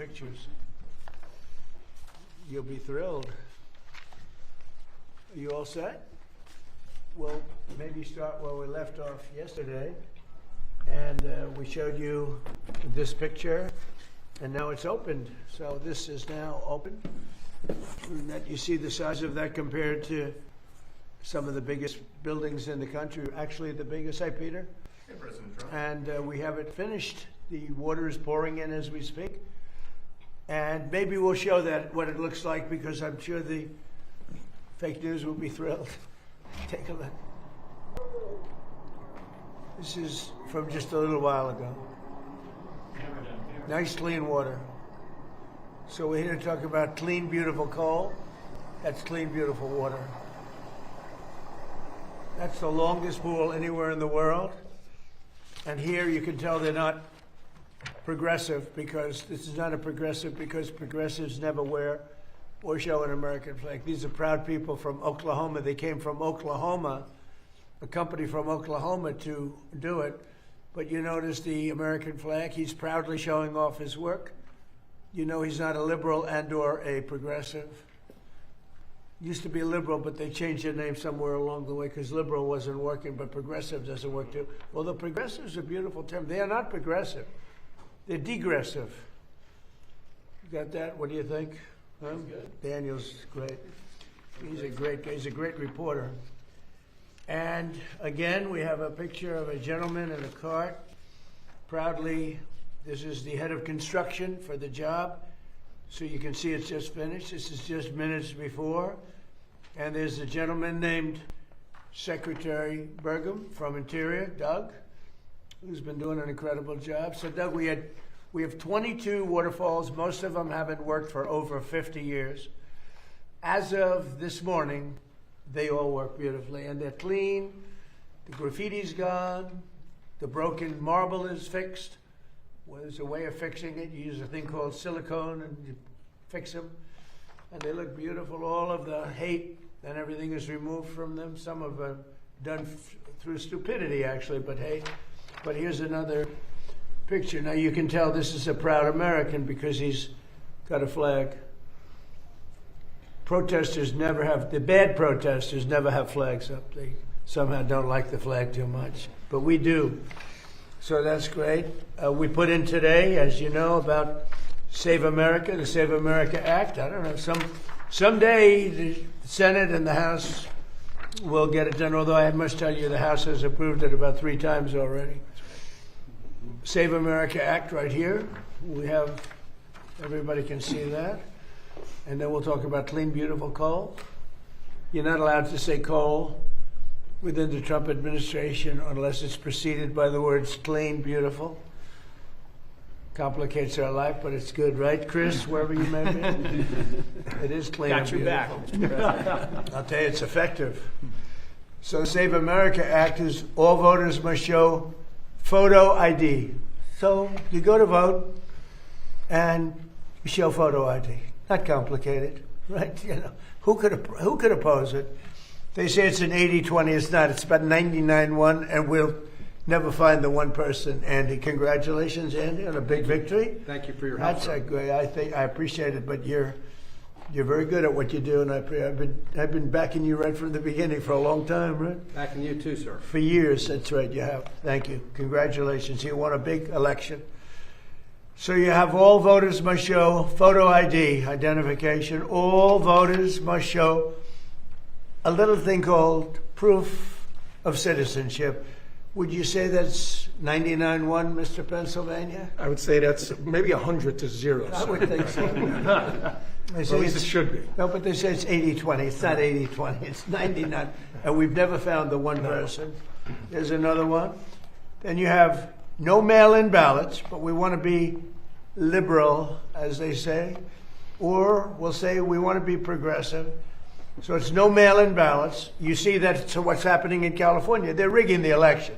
pictures. You'll be thrilled. Are you all set? Well, maybe start where we left off yesterday. And we showed you this picture, and now it's opened. So this is now open. And that you see the size of that compared to some of the biggest buildings in the country. Actually, the biggest. Hi, Peter. Hey, President Trump. And we have it finished. The water is pouring in as we speak. And maybe we'll show that what it looks like, because I'm sure the fake news will be thrilled. Take a look. This is from just a little while ago. Nice clean water. So we're here to talk about clean, beautiful coal. That's clean, beautiful water. That's the longest pool anywhere in the world. And here you can tell they're not progressive, because this is not a progressive, because progressives never wear or show an American flag. These are proud people from Oklahoma. They came from Oklahoma, a company from Oklahoma, to do it. But you notice the American flag, he's proudly showing off his work. You know he's not a liberal and or a progressive. Used to be liberal, but they changed their name somewhere along the way because liberal wasn't working, but progressive doesn't work too. Well, the progressive is a beautiful term. They are not progressive. They're degressive. You got that? What do you think? Huh? Daniel's great. He's a great reporter. And again, we have a picture of a gentleman in a cart. Proudly, this is the head of construction for the job. So you can see it's just finished. This is just minutes before. And there's a gentleman named Secretary Burgum from Interior, Doug, who's been doing an incredible job. So Doug, we have 22 waterfalls. Most of them haven't worked for over 50 years. As of this morning, they all work beautifully, and they're clean. The graffiti's gone. The broken marble is fixed. Well, there's a way of fixing it. You use a thing called silicone and you fix them, and they look beautiful. All of the hate and everything is removed from them. Some of them done through stupidity, actually, but hate. But here's another picture. Now you can tell this is a proud American because he's got a flag. Protesters never have, the bad protesters never have flags up. They somehow don't like the flag too much, but we do. So that's great. We put in today, as you know, about Save America, the Save America Act. I don't know, someday the Senate and the House will get it done, although I must tell you the House has approved it about 3 times already. Save America Act right here. We have, everybody can see that. And then we'll talk about clean, beautiful coal. You're not allowed to say coal within the Trump administration unless it's preceded by the words clean, beautiful. Complicates our life, but it's good, right, Chris, wherever you may be? It is clean and beautiful. Got your back. I'll tell you, it's effective. So the Save America Act is all voters must show photo ID. So you go to vote and you show photo ID. Not complicated, right? You know, who could oppose it? They say it's an 80-20. It's not. It's about 99-1, and we'll never find the one person. Andy, congratulations, Andy, on a big victory. Thank you for your help. That's a great. I appreciate it, but you're very good at what you do, and I've been backing you right from the beginning for a long time, right? Backing you too, sir. For years, that's right. You have. Thank you. Congratulations. You won a big election. So you have all voters must show photo ID, identification. All voters must show a little thing called proof of citizenship. Would you say that's 99-1, Mr. Pennsylvania? I would say that's maybe 100 to 0. I would think so. They say At least it should be. No, but they say it's 80-20. It's not 80-20. It's 99. And we've never found the one person. There's another one. Then you have no mail-in ballots, but we want to be liberal, as they say. Or we'll say we want to be progressive. So it's no mail-in ballots. You see that's what's happening in California. They're rigging the election.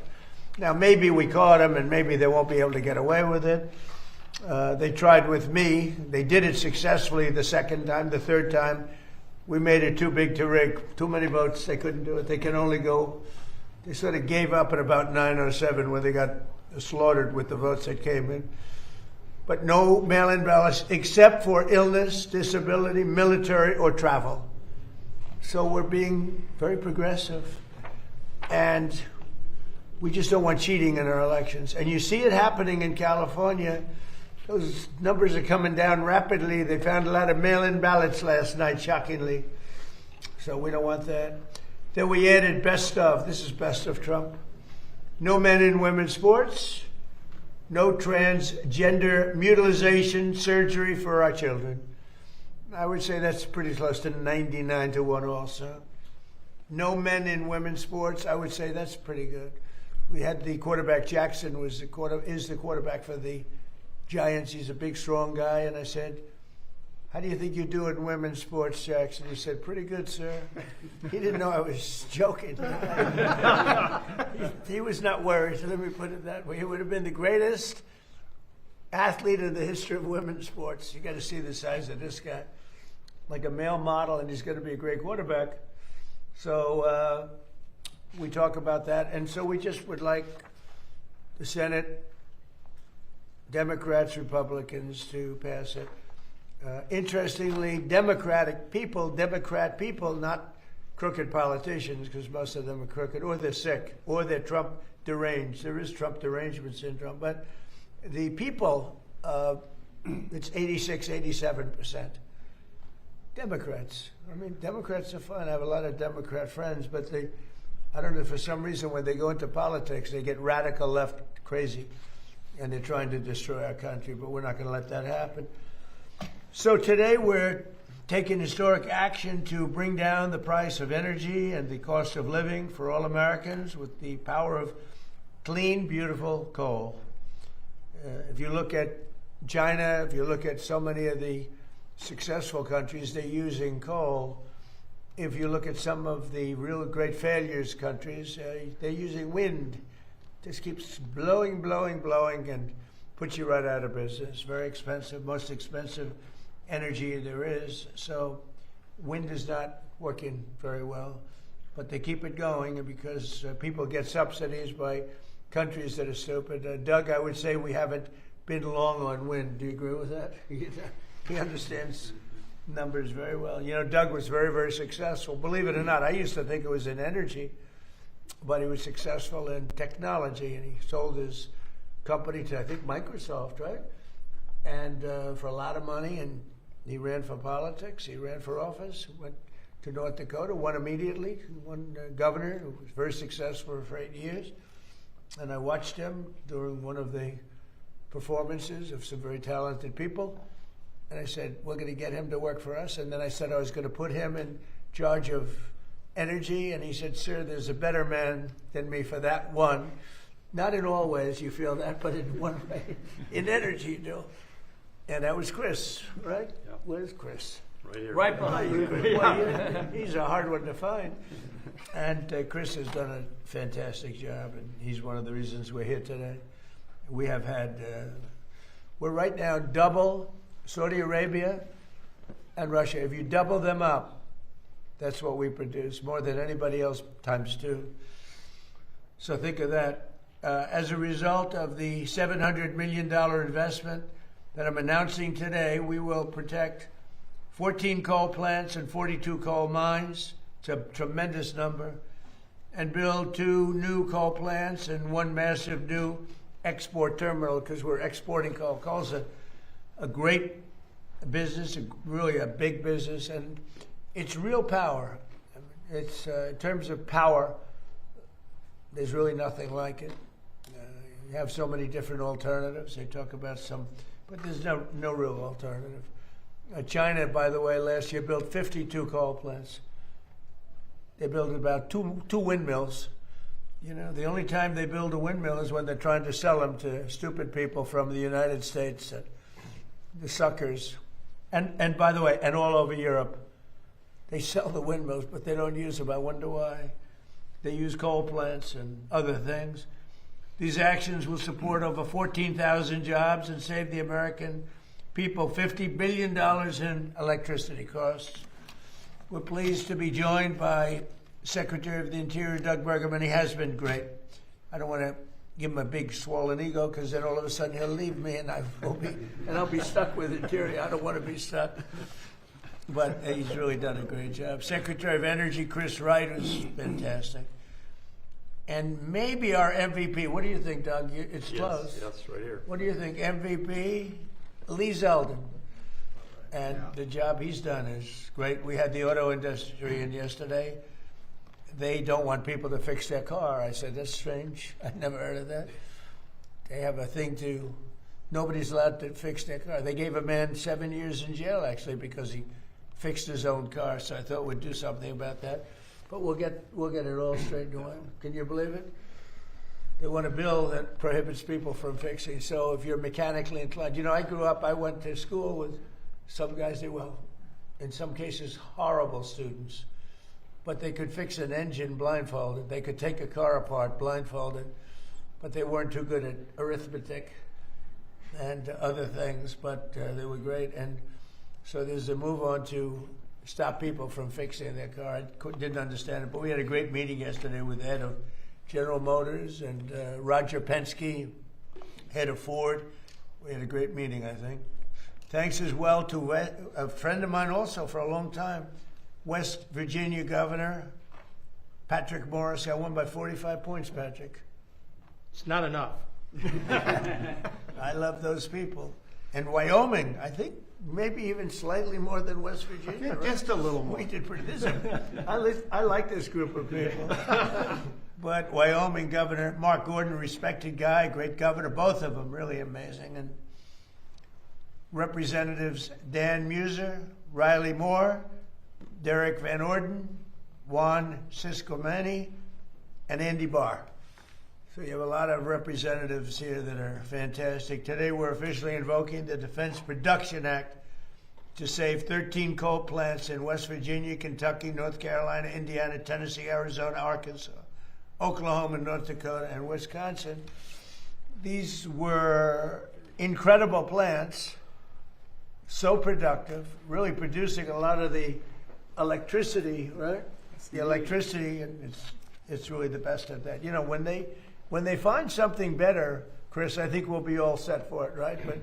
Now, maybe we caught them, and maybe they won't be able to get away with it. They tried with me. They did it successfully the second time. The third time, we made it too big to rig. Too many votes. They couldn't do it. They can only go. They sort of gave up at about 9:07 when they got slaughtered with the votes that came in. but no mail-in ballots except for illness, disability, military, or travel. So we're being very progressive, and we just don't want cheating in our elections. And you see it happening in California. Those numbers are coming down rapidly. They found a lot of mail-in ballots last night, shockingly. So we don't want that. Then we added best of. This is best of Trump. No men in women's sports. No transgender mutilization surgery for our children. I would say that's pretty close to 99 to 1 also. No men in women's sports. I would say that's pretty good. We had the quarterback, Jackson, is the quarterback for the Giants. He's a big, strong guy. And I said, how do you think you do in women's sports, Jackson? He said, pretty good, sir. He didn't know I was joking. He was not worried, so let me put it that way. He would have been the greatest athlete in the history of women's sports. You got to see the size of this guy. Like a male model, and he's going to be a great quarterback. So we talk about that. And so we just would like the Senate, Democrats, Republicans to pass it. Interestingly, Democrat people, not crooked politicians, because most of them are crooked, or they're sick, or they're Trump deranged. There is Trump derangement syndrome. But the people, it's 86, 87%. Democrats. I mean, Democrats are fun. I have a lot of Democrat friends, but I don't know, for some reason when they go into politics, they get radical left crazy, and they're trying to destroy our country, but we're not going to let that happen. So today we're taking historic action to bring down the price of energy and the cost of living for all Americans with the power of clean, beautiful coal. If you look at China, if you look at so many of the successful countries, they're using coal. If you look at some of the real great failures countries, they're using wind. Just keeps blowing, and puts you right out of business. Very expensive, most expensive energy there is. So wind is not working very well, but they keep it going because people get subsidies by countries that are stupid. Doug, I would say we haven't been long on wind. Do you agree with that? He understands numbers very well. You know, Doug was very, very successful. Believe it or not, I used to think it was in energy, but he was successful in technology, and he sold his company to, I think, Microsoft, right? And for a lot of money, and he ran for politics. He ran for office, went to North Dakota, won immediately, won governor, who was very successful for 8 years. And I watched him during one of the performances of some very talented people. And I said, we're going to get him to work for us. And then I said I was going to put him in charge of energy. And he said, sir, there's a better man than me for that one. Not in all ways you feel that, but in one way. In energy, you do. And that was Chris, right? Yeah. Where's Chris? Right here. Right behind you. Well, he's a hard one to find. And Chris has done a fantastic job, and he's one of the reasons we're here today. We have had, we're right now double Saudi Arabia and Russia. If you double them up, that's what we produce, more than anybody else times 2. So think of that. As a result of the $700 million investment that I'm announcing today, we will protect 14 coal plants and 42 coal mines. It's a tremendous number. And build 2 new coal plants and 1 massive new export terminal, because we're exporting coal. Coal's a great business, really a big business, and it's real power. It's in terms of power, there's really nothing like it. You have so many different alternatives. They talk about some, but there's no real alternative. China, by the way, last year built 52 coal plants. They built about two windmills. You know, the only time they build a windmill is when they're trying to sell them to stupid people from the United States, the suckers. And by the way, and all over Europe, they sell the windmills, but they don't use them. I wonder why. They use coal plants and other things. These actions will support over 14,000 jobs and save the American people $50 billion in electricity costs. We're pleased to be joined by Secretary of the Interior, Doug Burgum. He has been great. I don't want to give him a big swollen ego, because then all of a sudden he'll leave me and I'll be stuck with Interior. I don't want to be stuck. But he's really done a great job. Secretary of Energy Chris Wright was fantastic. And maybe our MVP. What do you think, Doug? It's close. Yes, right here. What do you think? MVP, Lee Zeldin. And the job he's done is great. We had the auto industry in yesterday. They don't want people to fix their car. I said, that's strange. I've never heard of that. They have a thing to, nobody's allowed to fix their car. They gave a man 7 years in jail, actually, because he fixed his own car. So I thought we'd do something about that. But we'll get it all straightened away. Can you believe it? They want a bill that prohibits people from fixing. So if you're mechanically inclined, I went to school with some guys that were, in some cases, horrible students. But they could fix an engine blindfolded. They could take a car apart blindfolded. But they weren't too good at arithmetic and other things. But they were great. And so there's a move on to stop people from fixing their car. I didn't understand it. But we had a great meeting yesterday with the head of General Motors and Roger Penske, head of Ford. We had a great meeting, I think. Thanks as well to a friend of mine also for a long time, West Virginia Governor Patrick Morris. I won by 45 points, Patrick. It's not enough. I love those people. And Wyoming, I think maybe even slightly more than West Virginia. Right? Just a little more. We did pretty I like this group of people. But Wyoming Governor Mark Gordon, respected guy, great governor, both of them really amazing. And Representatives Dan Muser, Riley Moore, Derek Van Orden, Juan Ciscomani, and Andy Barr. So you have a lot of representatives here that are fantastic. Today we're officially invoking the Defense Production Act to save 13 coal plants in West Virginia, Kentucky, North Carolina, Indiana, Tennessee, Arizona, Arkansas, Oklahoma, North Dakota, and Wisconsin. These were incredible plants, so productive, really producing a lot of the electricity, right? The electricity, and it's really the best at that. When they find something better, Chris, I think we'll be all set for it, right? But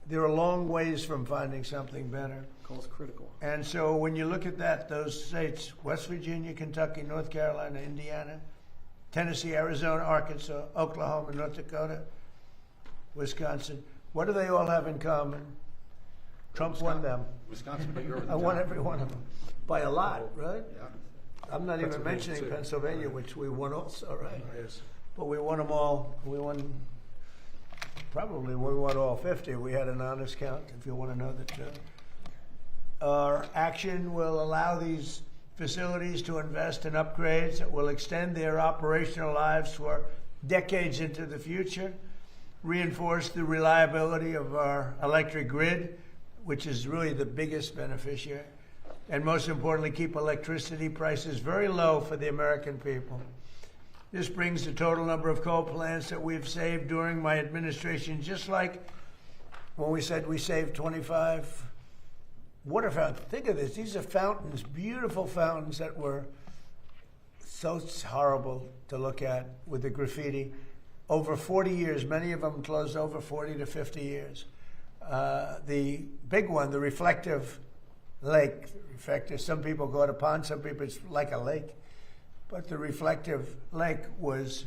there are long ways from finding something better. Coal's critical. And so when you look at that, those states, West Virginia, Kentucky, North Carolina, Indiana, Tennessee, Arizona, Arkansas, Oklahoma, North Dakota, Wisconsin, what do they all have in common? Trump won them. Wisconsin, but you're over the I won top. every one of them by a lot, right? Yeah. I'm not even Pennsylvania, mentioning too. Pennsylvania, which we won also, right? Yes. But we won them all. We won all 50. We had an honest count, if you want to know the truth. Our action will allow these facilities to invest in upgrades that will extend their operational lives for decades into the future, reinforce the reliability of our electric grid, which is really the biggest beneficiary, and most importantly, keep electricity prices very low for the American people. This brings the total number of coal plants that we've saved during my administration, just like when we said we saved 25 water fountains. Think of this. These are fountains, beautiful fountains that were so horrible to look at with the graffiti. Over 40 years, many of them closed over 40 to 50 years. The big one, the reflective lake, some people call it a pond, some people it's like a lake. But the reflective lake was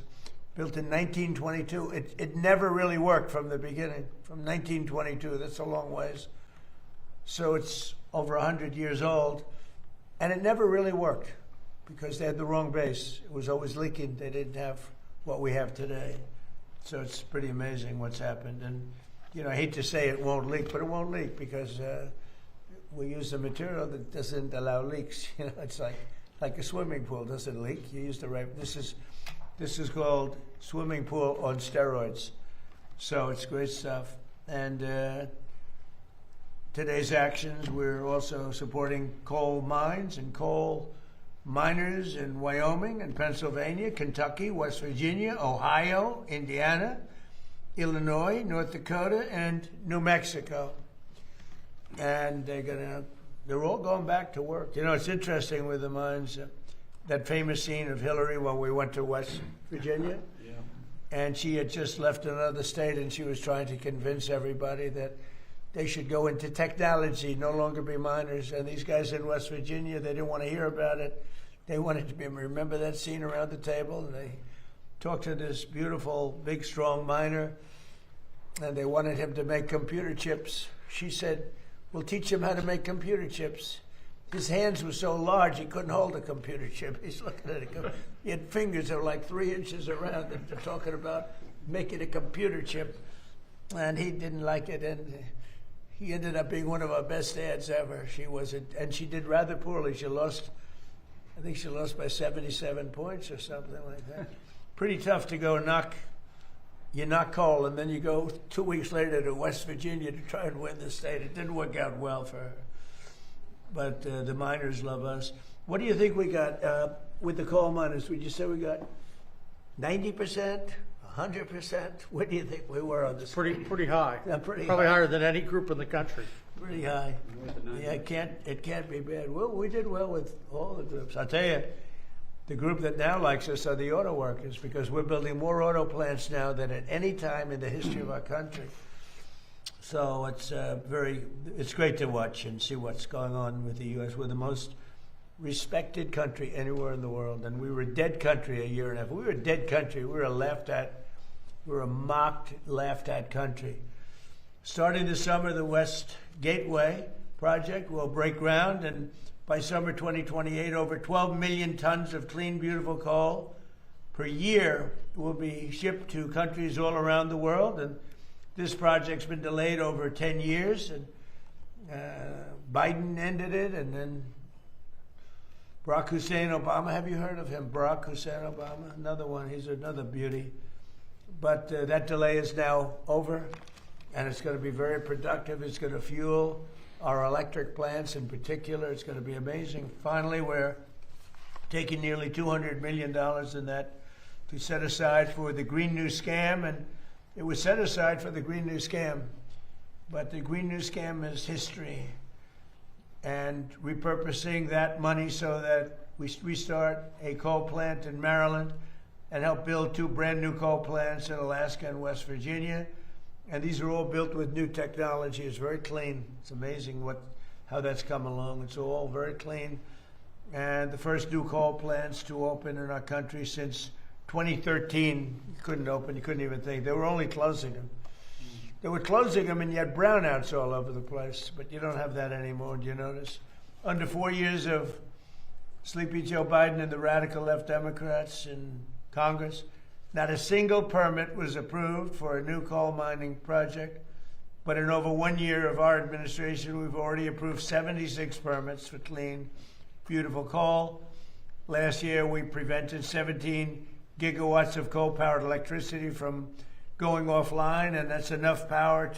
built in 1922. It never really worked from the beginning, from 1922. That's a long ways. So it's over 100 years old. And it never really worked because they had the wrong base. It was always leaking. They didn't have what we have today. So it's pretty amazing what's happened. And, I hate to say it won't leak, but it won't leak because we use a material that doesn't allow leaks. It's like a swimming pool doesn't leak. You use the right. This is called swimming pool on steroids. So it's great stuff. And today's actions, we're also supporting coal mines and coal miners in Wyoming and Pennsylvania, Kentucky, West Virginia, Ohio, Indiana, Illinois, North Dakota, and New Mexico. And they're all going back to work. It's interesting with the mines, that famous scene of Hillary when we went to West Virginia. Yeah. and she had just left another state, and she was trying to convince everybody that they should go into technology, no longer be miners. And these guys in West Virginia, they didn't want to hear about it. They wanted to be, remember that scene around the table? And they talked to this beautiful, big, strong miner, and they wanted him to make computer chips. She said, we'll teach him how to make computer chips. His hands were so large, he couldn't hold a computer chip. He's looking at it. He had fingers that were like 3 inches around, and they're talking about making a computer chip. And he didn't like it, and he ended up being one of our best ads ever. And she did rather poorly. I think she lost by 77 points or something like that. Pretty tough to go knock coal, and then you go 2 weeks later to West Virginia to try and win the state. It didn't work out well for her. But the miners love us. What do you think we got with the coal miners? Would you say we got 90%, 100%? What do you think we were on this? Pretty high. Yeah, pretty Probably high. higher than any group in the country. Pretty high. Yeah, it can't be bad. Well, we did well with all the groups. I'll tell you, the group that now likes us are the auto workers, because we're building more auto plants now than at any time in the history of our country. So it's great to watch and see what's going on with the U.S. We're the most respected country anywhere in the world, and we were a dead country a year and a half. We were a dead country. We were a mocked, laughed at country. Starting this summer, the West Gateway project will break ground, and by summer 2028, over 12 million tons of clean, beautiful coal per year will be shipped to countries all around the world. And this project's been delayed over 10 years, and Biden ended it, and then Barack Hussein Obama. Have you heard of him? Barack Hussein Obama, another one. He's another beauty. But that delay is now over, and it's going to be very productive. It's going to fuel our electric plants in particular. It's going to be amazing. Finally, we're taking nearly $200 million in that to set aside for the Green New Scam, and it was set aside for the Green New Scam, but the Green New Scam is history, and repurposing that money so that we restart a coal plant in Maryland and help build 2 brand new coal plants in Alaska and West Virginia. And these are all built with new technology. It's very clean. It's amazing how that's come along. It's all very clean. And the first new coal plants to open in our country since 2013. You couldn't open, you couldn't even think. They were only closing them. They were closing them, and you had brownouts all over the place. But you don't have that anymore, do you notice? Under 4 years of Sleepy Joe Biden and the radical left Democrats in Congress, not a single permit was approved for a new coal mining project. But in over 1 year of our administration, we've already approved 76 permits for clean, beautiful coal. Last year, we prevented 17 gigawatts of coal-powered electricity from going offline, and that's enough power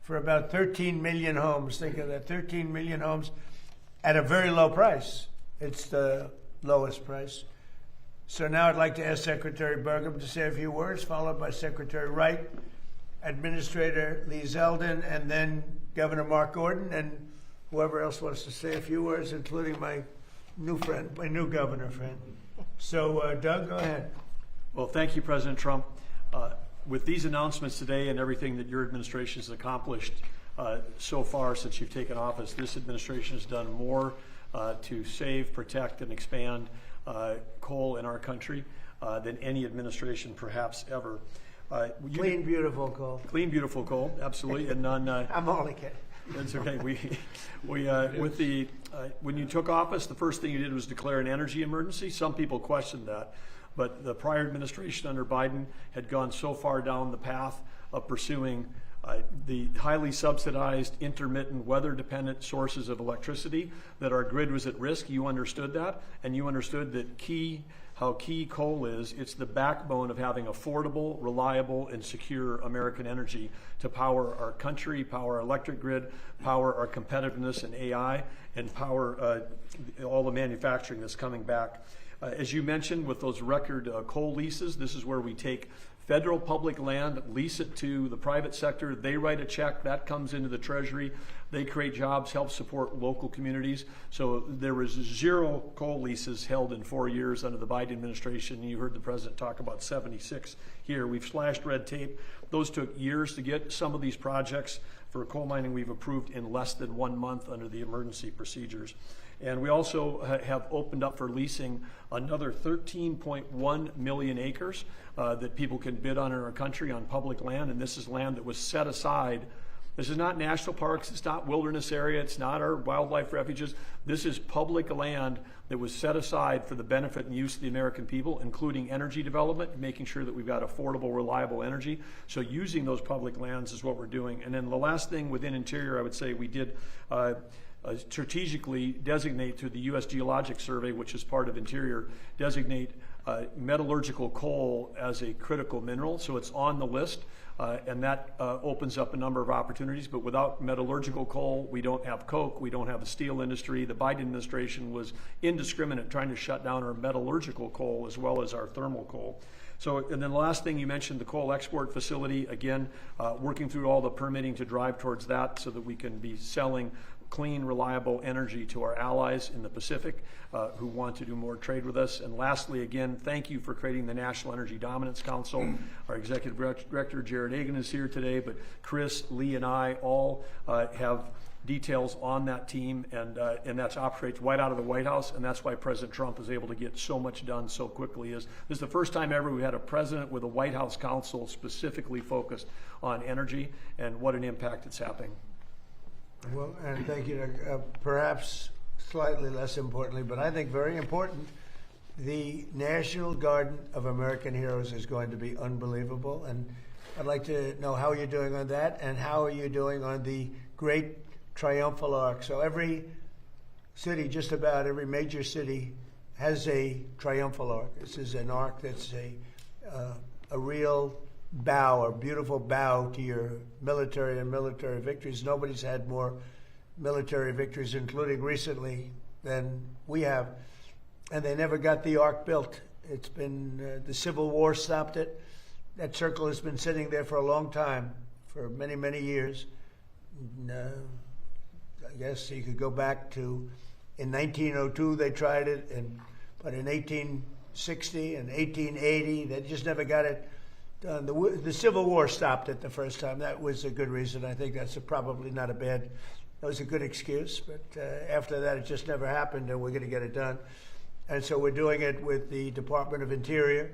for about 13 million homes. Think of that, 13 million homes at a very low price. It's the lowest price. So now I'd like to ask Secretary Burgum to say a few words, followed by Secretary Wright, Administrator Lee Zeldin, and then Governor Mark Gordon, and whoever else wants to say a few words, including my new friend, my new governor friend. So, Doug, go ahead. Well, thank you, President Trump. With these announcements today and everything that your administration has accomplished so far since you've taken office, this administration has done more to save, protect, and expand coal in our country than any administration perhaps ever. Clean, beautiful coal. Clean, beautiful coal, absolutely, and none. I'm only kidding. That's okay. When you took office, the first thing you did was declare an energy emergency. Some people questioned that, but the prior administration under Biden had gone so far down the path of pursuing the highly subsidized, intermittent, weather-dependent sources of electricity that our grid was at risk. You understood that, and you understood that how key coal is. It's the backbone of having affordable, reliable, and secure American energy to power our country, power our electric grid, power our competitiveness in AI, and power all the manufacturing that's coming back. As you mentioned, with those record coal leases, this is where we take federal public land, lease it to the private sector. They write a check, that comes into the Treasury. They create jobs, help support local communities. So there was 0 coal leases held in 4 years under the Biden administration. You heard the president talk about 76 here. We've slashed red tape. Those took years to get. Some of these projects for coal mining we've approved in less than 1 month under the emergency procedures. And we also have opened up for leasing another 13.1 million acres that people can bid on in our country on public land. And this is land that was set aside. This is not national parks, it's not wilderness area, it's not our wildlife refuges. This is public land that was set aside for the benefit and use of the American people, including energy development, making sure that we've got affordable, reliable energy. So using those public lands is what we're doing. And then the last thing within Interior, I would say we did strategically designate through the U.S. Geologic Survey, which is part of Interior, designate metallurgical coal as a critical mineral. So it's on the list. And that opens up a number of opportunities. But without metallurgical coal, we don't have coke, we don't have a steel industry. The Biden administration was indiscriminate trying to shut down our metallurgical coal as well as our thermal coal. So, and then the last thing you mentioned, the coal export facility, again, working through all the permitting to drive towards that so that we can be selling clean, reliable energy to our allies in the Pacific who want to do more trade with us. And lastly, again, thank you for creating the National Energy Dominance Council. Our Executive Director, Jared Agan, is here today, but Chris, Lee, and I all have details on that team, and that operates right out of the White House, and that's why President Trump is able to get so much done so quickly. This is the first time ever we had a president with a White House council specifically focused on energy, and what an impact it's having. Well, and thank you. Perhaps slightly less importantly, but I think very important, the National Garden of American Heroes is going to be unbelievable. And I'd like to know how you're doing on that, and how are you doing on the Great Triumphal Arch. So every city, just about every major city, has a triumphal arch. This is an arch that's a real bow, a beautiful bow to your military and military victories. Nobody's had more military victories, including recently, than we have. And they never got the arch built. It's been, the Civil War stopped it. That circle has been sitting there for a long time, for many, many years. And, I guess you could go back to, in 1902 they tried it, but in 1860 and 1880 they just never got it done. The Civil War stopped it the first time. That was a good reason. I think that's probably not a bad, that was a good excuse, but after that it just never happened, and we're going to get it done. And so we're doing it with the Department of Interior,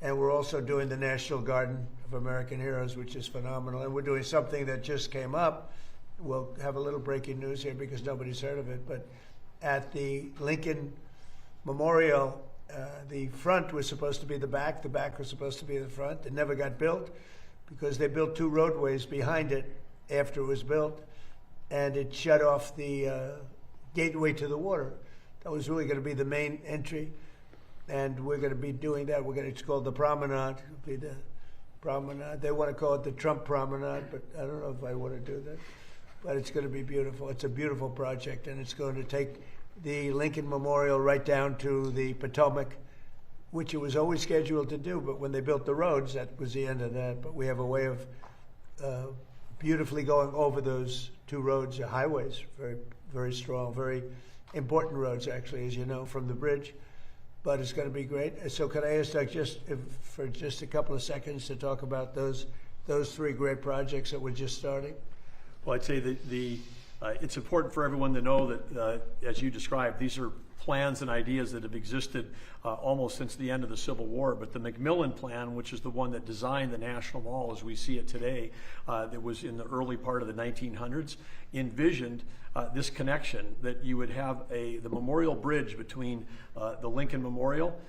and we're also doing the National Garden of American Heroes, which is phenomenal. And we're doing something that just came up. We'll have a little breaking news here because nobody's heard of it, but at the Lincoln Memorial, the front was supposed to be the back was supposed to be the front. It never got built because they built 2 roadways behind it after it was built, and it shut off the gateway to the water. That was really going to be the main entry, and we're going to be doing that. It's called the Promenade. It'll be the Promenade. They want to call it the Trump Promenade, but I don't know if I want to do that. But it's going to be beautiful. It's a beautiful project, and it's going to take the Lincoln Memorial right down to the Potomac, which it was always scheduled to do. But when they built the roads, that was the end of that. But we have a way of beautifully going over those 2 roads, highways, very, very strong, very important roads, actually, as you know, from the bridge. But it's going to be great. So can I ask Doug for just a couple of seconds to talk about those 3 great projects that we're just starting? Well, I'd say that it's important for everyone to know that, as you described, these are plans and ideas that have existed almost since the end of the Civil War. But the McMillan Plan, which is the one that designed the National Mall as we see it today, that was in the early part of the 1900s, envisioned this connection, that you would have the memorial bridge between the Lincoln Memorial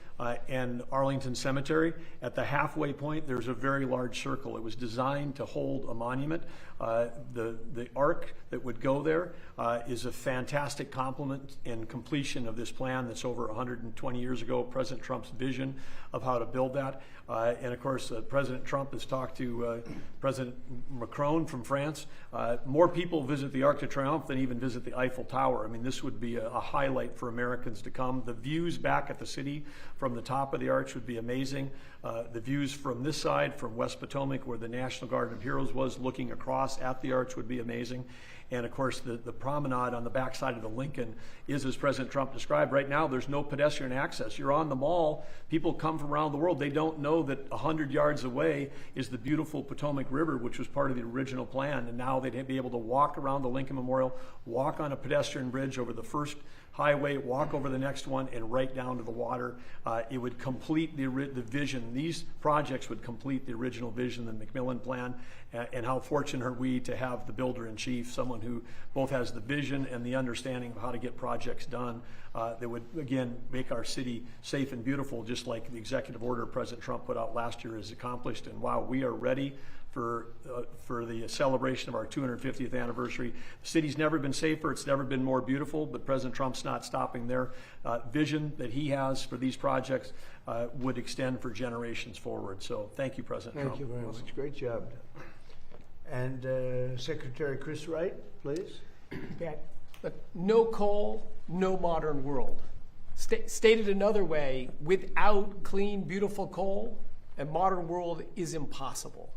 and Arlington Cemetery. At the halfway point, there's a very large circle. It was designed to hold a monument. The arc that would go there is a fantastic complement and completion of this this plan that's over 120 years ago, President Trump's vision of how to build that. And of course, President Trump has talked to President Macron from France. More people visit the Arc de Triomphe than even visit the Eiffel Tower. I mean, this would be a highlight for Americans to come. The views back at the city from the top of the arch would be amazing. The views from this side, from West Potomac, where the National Garden of Heroes was, looking across at the arch would be amazing. And of course, the promenade on the backside of the Lincoln is, as President Trump described, right now there's no pedestrian access. You're on the mall, people come from around the world. They don't know that 100 yards away is the beautiful Potomac River, which was part of the original plan. And now they'd be able to walk around the Lincoln Memorial, walk on a pedestrian bridge over the first highway, walk over the next one, and right down to the water. It would complete the vision. These projects would complete the original vision, the McMillan Plan, and how fortunate are we to have the builder-in-chief, someone who both has the vision and the understanding of how to get projects done that would, again, make our city safe and beautiful, just like the executive order President Trump put out last year has accomplished. And wow, we are ready for the celebration of our 250th anniversary. The city's never been safer, it's never been more beautiful, but President Trump's not stopping there. Vision that he has for these projects would extend for generations forward. So thank you, President Trump. Thank you very much. Great job. And Secretary Chris Wright, please. Yeah. Look, no coal, no modern world. Stated another way, without clean, beautiful coal, a modern world is impossible.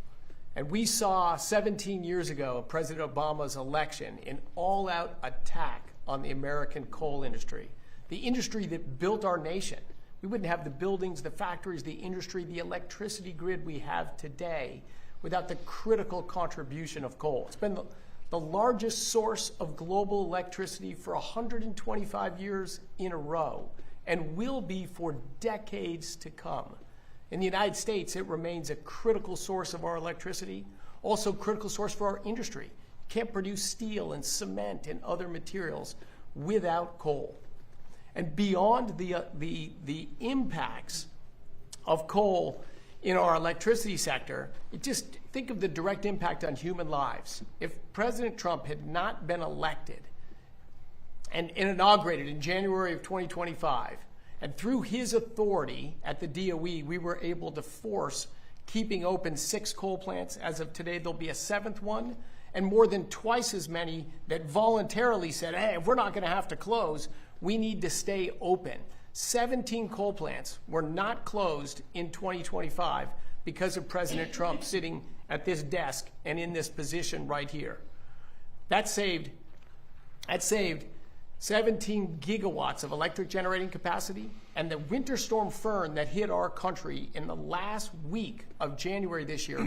And we saw 17 years ago, President Obama's election, an all-out attack on the American coal industry, the industry that built our nation. We wouldn't have the buildings, the factories, the industry, the electricity grid we have today without the critical contribution of coal. It's been the largest source of global electricity for 125 years in a row and will be for decades to come. In the United States, it remains a critical source of our electricity, also a critical source for our industry. You can't produce steel and cement and other materials without coal. And beyond the impacts of coal in our electricity sector, just think of the direct impact on human lives. If President Trump had not been elected and inaugurated in January of 2025, and through his authority at the DOE, we were able to force keeping open 6 coal plants. As of today, there'll be a 7th one, and more than twice as many that voluntarily said, hey, if we're not gonna have to close, we need to stay open. 17 coal plants were not closed in 2025 because of President Trump sitting at this desk and in this position right here. That saved 17 gigawatts of electric generating capacity, and the Winter Storm Fern that hit our country in the last week of January this year,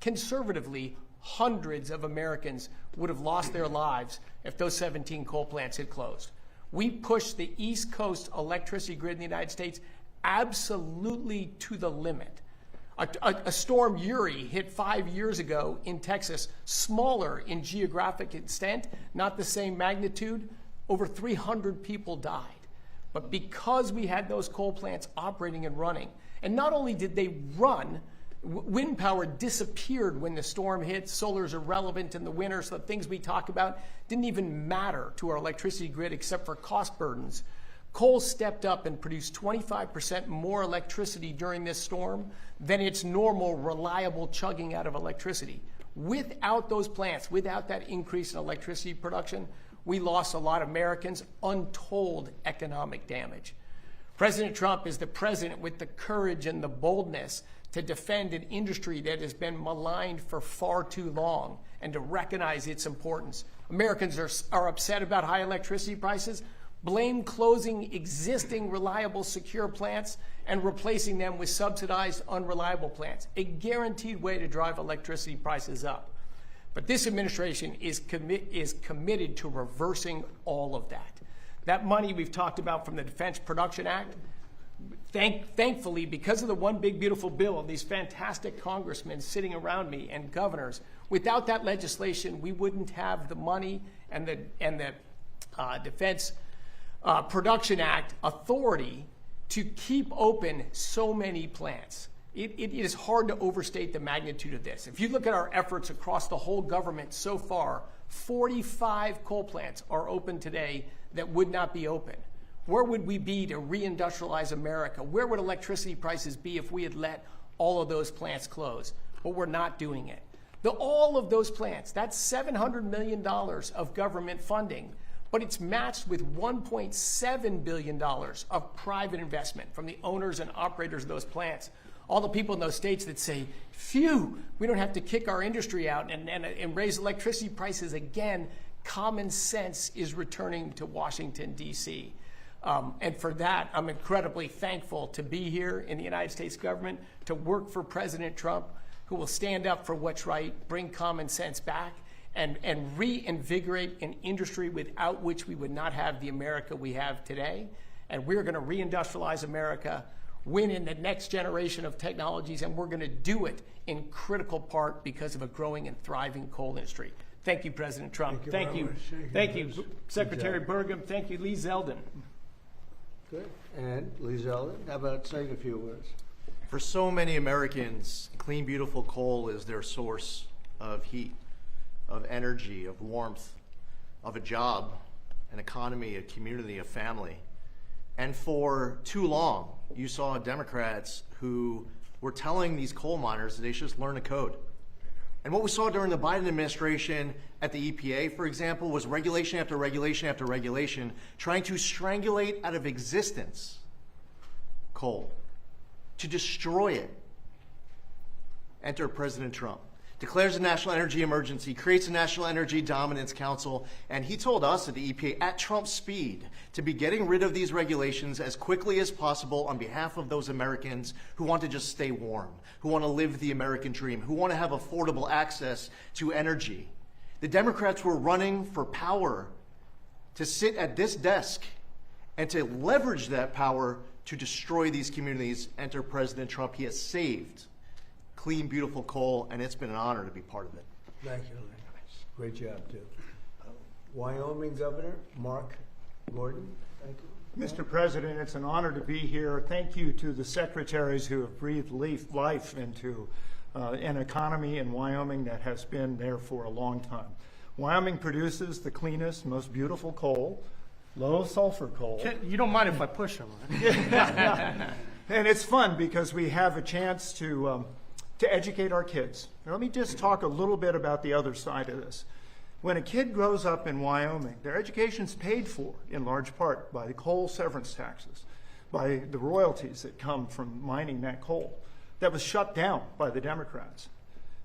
conservatively, hundreds of Americans would have lost their lives if those 17 coal plants had closed. We pushed the East Coast electricity grid in the United States absolutely to the limit. A storm Uri hit 5 years ago in Texas, smaller in geographic extent, not the same magnitude. Over 300 people died. But because we had those coal plants operating and running, and not only did they run, wind power disappeared when the storm hit. Solar is irrelevant in the winter, so the things we talk about didn't even matter to our electricity grid except for cost burdens. Coal stepped up and produced 25% more electricity during this storm than its normal, reliable chugging out of electricity. Without those plants, without that increase in electricity production, we lost a lot of Americans, untold economic damage. President Trump is the president with the courage and the boldness to defend an industry that has been maligned for far too long and to recognize its importance. Americans are upset about high electricity prices. Blame closing existing reliable, secure plants and replacing them with subsidized, unreliable plants, a guaranteed way to drive electricity prices up. But this administration is committed to reversing all of that. That money we've talked about from the Defense Production Act, thankfully, because of the One Big Beautiful Bill and these fantastic congressmen sitting around me and governors, without that legislation, we wouldn't have the money and the Defense Production Act authority to keep open so many plants. It is hard to overstate the magnitude of this. If you look at our efforts across the whole government so far, 45 coal plants are open today that would not be open? Where would we be to reindustrialize America? Where would electricity prices be if we had let all of those plants close? But we're not doing it. All of those plants, that's $700 million of government funding, but it's matched with $1.7 billion of private investment from the owners and operators of those plants. All the people in those states that say, phew, we don't have to kick our industry out and raise electricity prices again. Common sense is returning to Washington, D.C. And for that, I'm incredibly thankful to be here in the United States government, to work for President Trump, who will stand up for what's right, bring common sense back, and reinvigorate an industry without which we would not have the America we have today. And we're going to reindustrialize America, win in the next generation of technologies, and we're going to do it in critical part because of a growing and thriving coal industry. Thank you, President Trump. Thank you very much. Thank you, Secretary Burgum. Thank you, Lee Zeldin. Good. And Lee Zeldin, how about saying a few words? For so many Americans, clean, beautiful coal is their source of heat, of energy, of warmth, of a job, an economy, a community, a family. And for too long, you saw Democrats who were telling these coal miners that they should just learn the code. And what we saw during the Biden administration at the EPA, for example, was regulation after regulation after regulation trying to strangulate out of existence coal, to destroy it. Enter President Trump. Declares a national energy emergency, creates a National Energy Dominance Council, and he told us at the EPA at Trump's speed to be getting rid of these regulations as quickly as possible on behalf of those Americans who want to just stay warm, who want to live the American dream, who want to have affordable access to energy. The Democrats were running for power to sit at this desk and to leverage that power to destroy these communities. Enter President Trump. He has saved clean, beautiful coal, and it's been an honor to be part of it. Thank you, Lee. Great job, too. Wyoming Governor Mark Gordon. Thank you. Mr. President, it's an honor to be here. Thank you to the secretaries who have breathed life into an economy in Wyoming that has been there for a long time. Wyoming produces the cleanest, most beautiful coal, low sulfur coal. You don't mind if I push him, right? And it's fun because we have a chance to educate our kids. Now, let me just talk a little bit about the other side of this. When a kid grows up in Wyoming, their education's paid for in large part by the coal severance taxes, by the royalties that come from mining that coal that was shut down by the Democrats.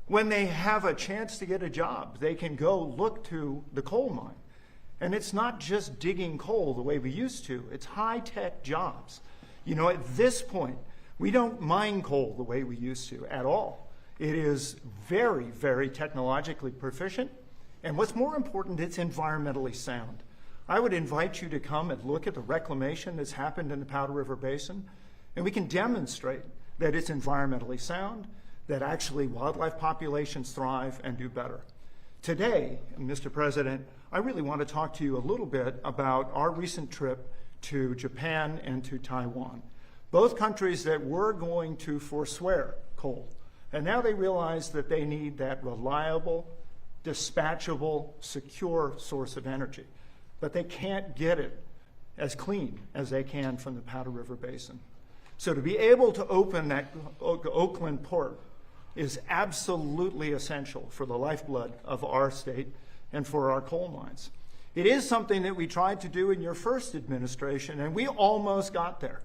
When they have a chance to get a job, they can go look to the coal mine. And it's not just digging coal the way we used to, it's high-tech jobs. You know, at this point, we don't mine coal the way we used to at all. It is very, very technologically proficient. And what's more important, it's environmentally sound. I would invite you to come and look at the reclamation that's happened in the Powder River Basin, and we can demonstrate that it's environmentally sound, that actually wildlife populations thrive and do better. Today, Mr. President, I really want to talk to you a little bit about our recent trip to Japan and to Taiwan. Both countries that were going to forswear coal. And now they realize that they need that reliable, dispatchable, secure source of energy. But they can't get it as clean as they can from the Powder River Basin. So to be able to open that Oakland port is absolutely essential for the lifeblood of our state and for our coal mines. It is something that we tried to do in your first administration, and we almost got there.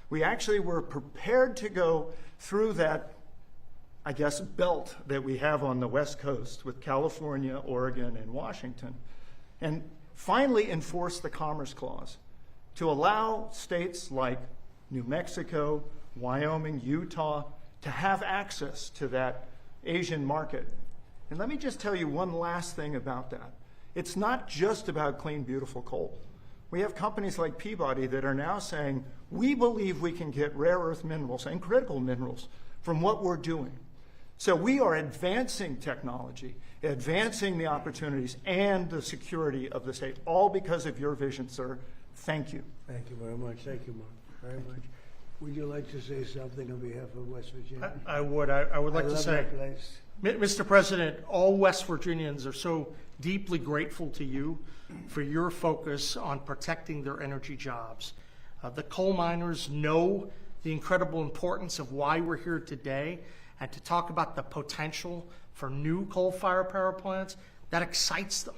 We actually were prepared to go through that, I guess, belt that we have on the West Coast with California, Oregon, and Washington, and finally enforce the Commerce Clause to allow states like New Mexico, Wyoming, Utah to have access to that Asian market. And let me just tell you one last thing about that. It's not just about clean, beautiful coal. We have companies like Peabody that are now saying, we believe we can get rare earth minerals and critical minerals from what we're doing. So we are advancing technology, advancing the opportunities and the security of the state, all because of your vision, sir. Thank you. Thank you very much. Thank you, Mark, very much. Would you like to say something on behalf of West Virginia? I would. I would like I to love say, that place. Mr. President, all West Virginians are so deeply grateful to you for your focus on protecting their energy jobs. The coal miners know the incredible importance of why we're here today, and to talk about the potential for new coal-fired power plants, that excites them.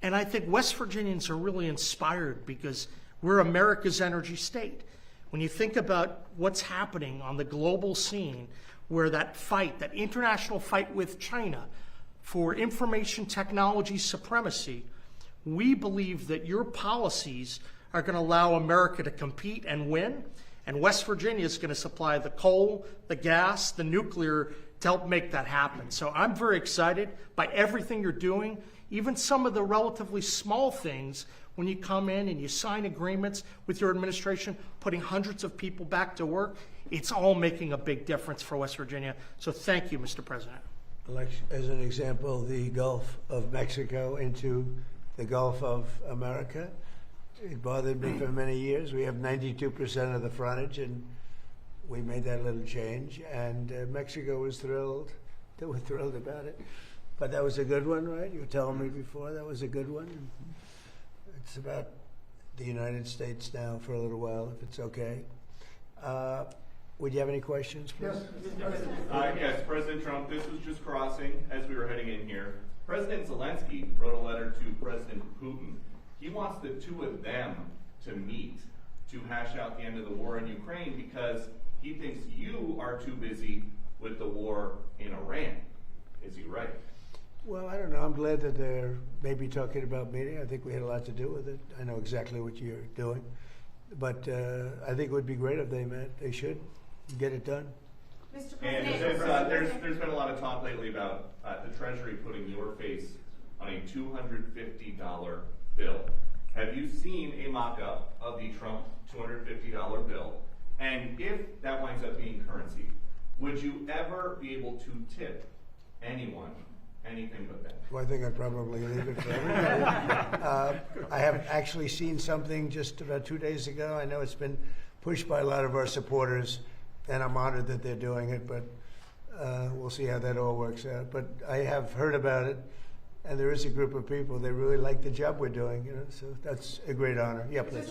And I think West Virginians are really inspired because we're America's energy state. When you think about what's happening on the global scene, where that fight, that international fight with China for information technology supremacy, we believe that your policies are going to allow America to compete and win, and West Virginia is going to supply the coal, the gas, the nuclear to help make that happen. So I'm very excited by everything you're doing, even some of the relatively small things when you come in and you sign agreements with your administration, putting hundreds of people back to work. It's all making a big difference for West Virginia. So thank you, Mr. President. Like, as an example, the Gulf of Mexico into the Gulf of America. It bothered me for many years. We have 92% of the frontage, and we made that little change. And Mexico was thrilled. They were thrilled about it. But that was a good one, right? You were telling me before that was a good one. It's about the United States now for a little while, if it's okay. Would you have any questions, please? Yes, President Trump, this was just crossing as we were heading in here. President Zelensky wrote a letter to President Putin. He wants the two of them to meet to hash out the end of the war in Ukraine because he thinks you are too busy with the war in Iran. Is he right? Well, I don't know. I'm glad that they're maybe talking about meeting. I think we had a lot to do with it. I know exactly what you're doing. But I think it would be great if they met. They should get it done. Mr. And President, there's been a lot of talk lately about the Treasury putting your face on a $250 bill. Have you seen a mock-up of the Trump $250 bill? And if that winds up being currency, would you ever be able to tip anyone anything but that? Well, I think I'd probably leave it for everybody. I have actually seen something just about 2 days ago. I know it's been pushed by a lot of our supporters, and I'm honored that they're doing it, but we'll see how that all works out. But I have heard about it, and there is a group of people, they really like the job we're doing, you know, so that's a great honor. Yeah, please.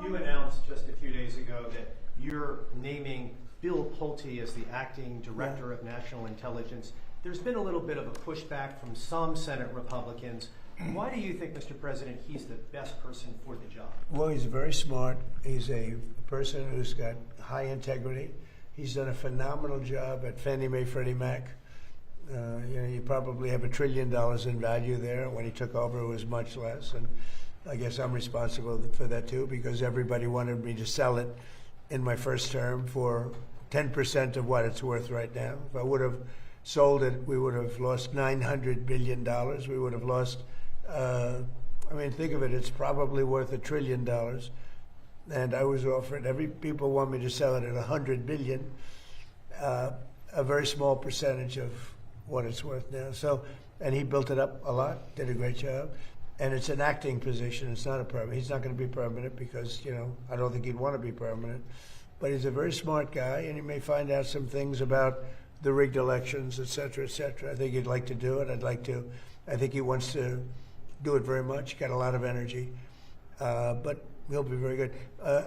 You announced just a few days ago that you're naming Bill Pulte as the acting director of national intelligence. There's been a little bit of a pushback from some Senate Republicans. Why do you think, Mr. President, he's the best person for the job? Well, he's very smart. He's a person who's got high integrity. He's done a phenomenal job at Fannie Mae, Freddie Mac. You know, you probably have $1 trillion in value there. When he took over, it was much less. And I guess I'm responsible for that too, because everybody wanted me to sell it in my first term for 10% of what it's worth right now. If I would have sold it, we would have lost $900 billion. We would have lost, I mean, think of it, it's probably worth $1 trillion. And I was offered, people want me to sell it at $100 billion, a very small percentage of what it's worth now. So, and he built it up a lot, did a great job. And it's an acting position, it's not a permanent. He's not going to be permanent because, you know, I don't think he'd want to be permanent. But he's a very smart guy, and he may find out some things about the rigged elections, et cetera, et cetera. I think he'd like to do it. I think he wants to do it very much, got a lot of energy. But he'll be very good.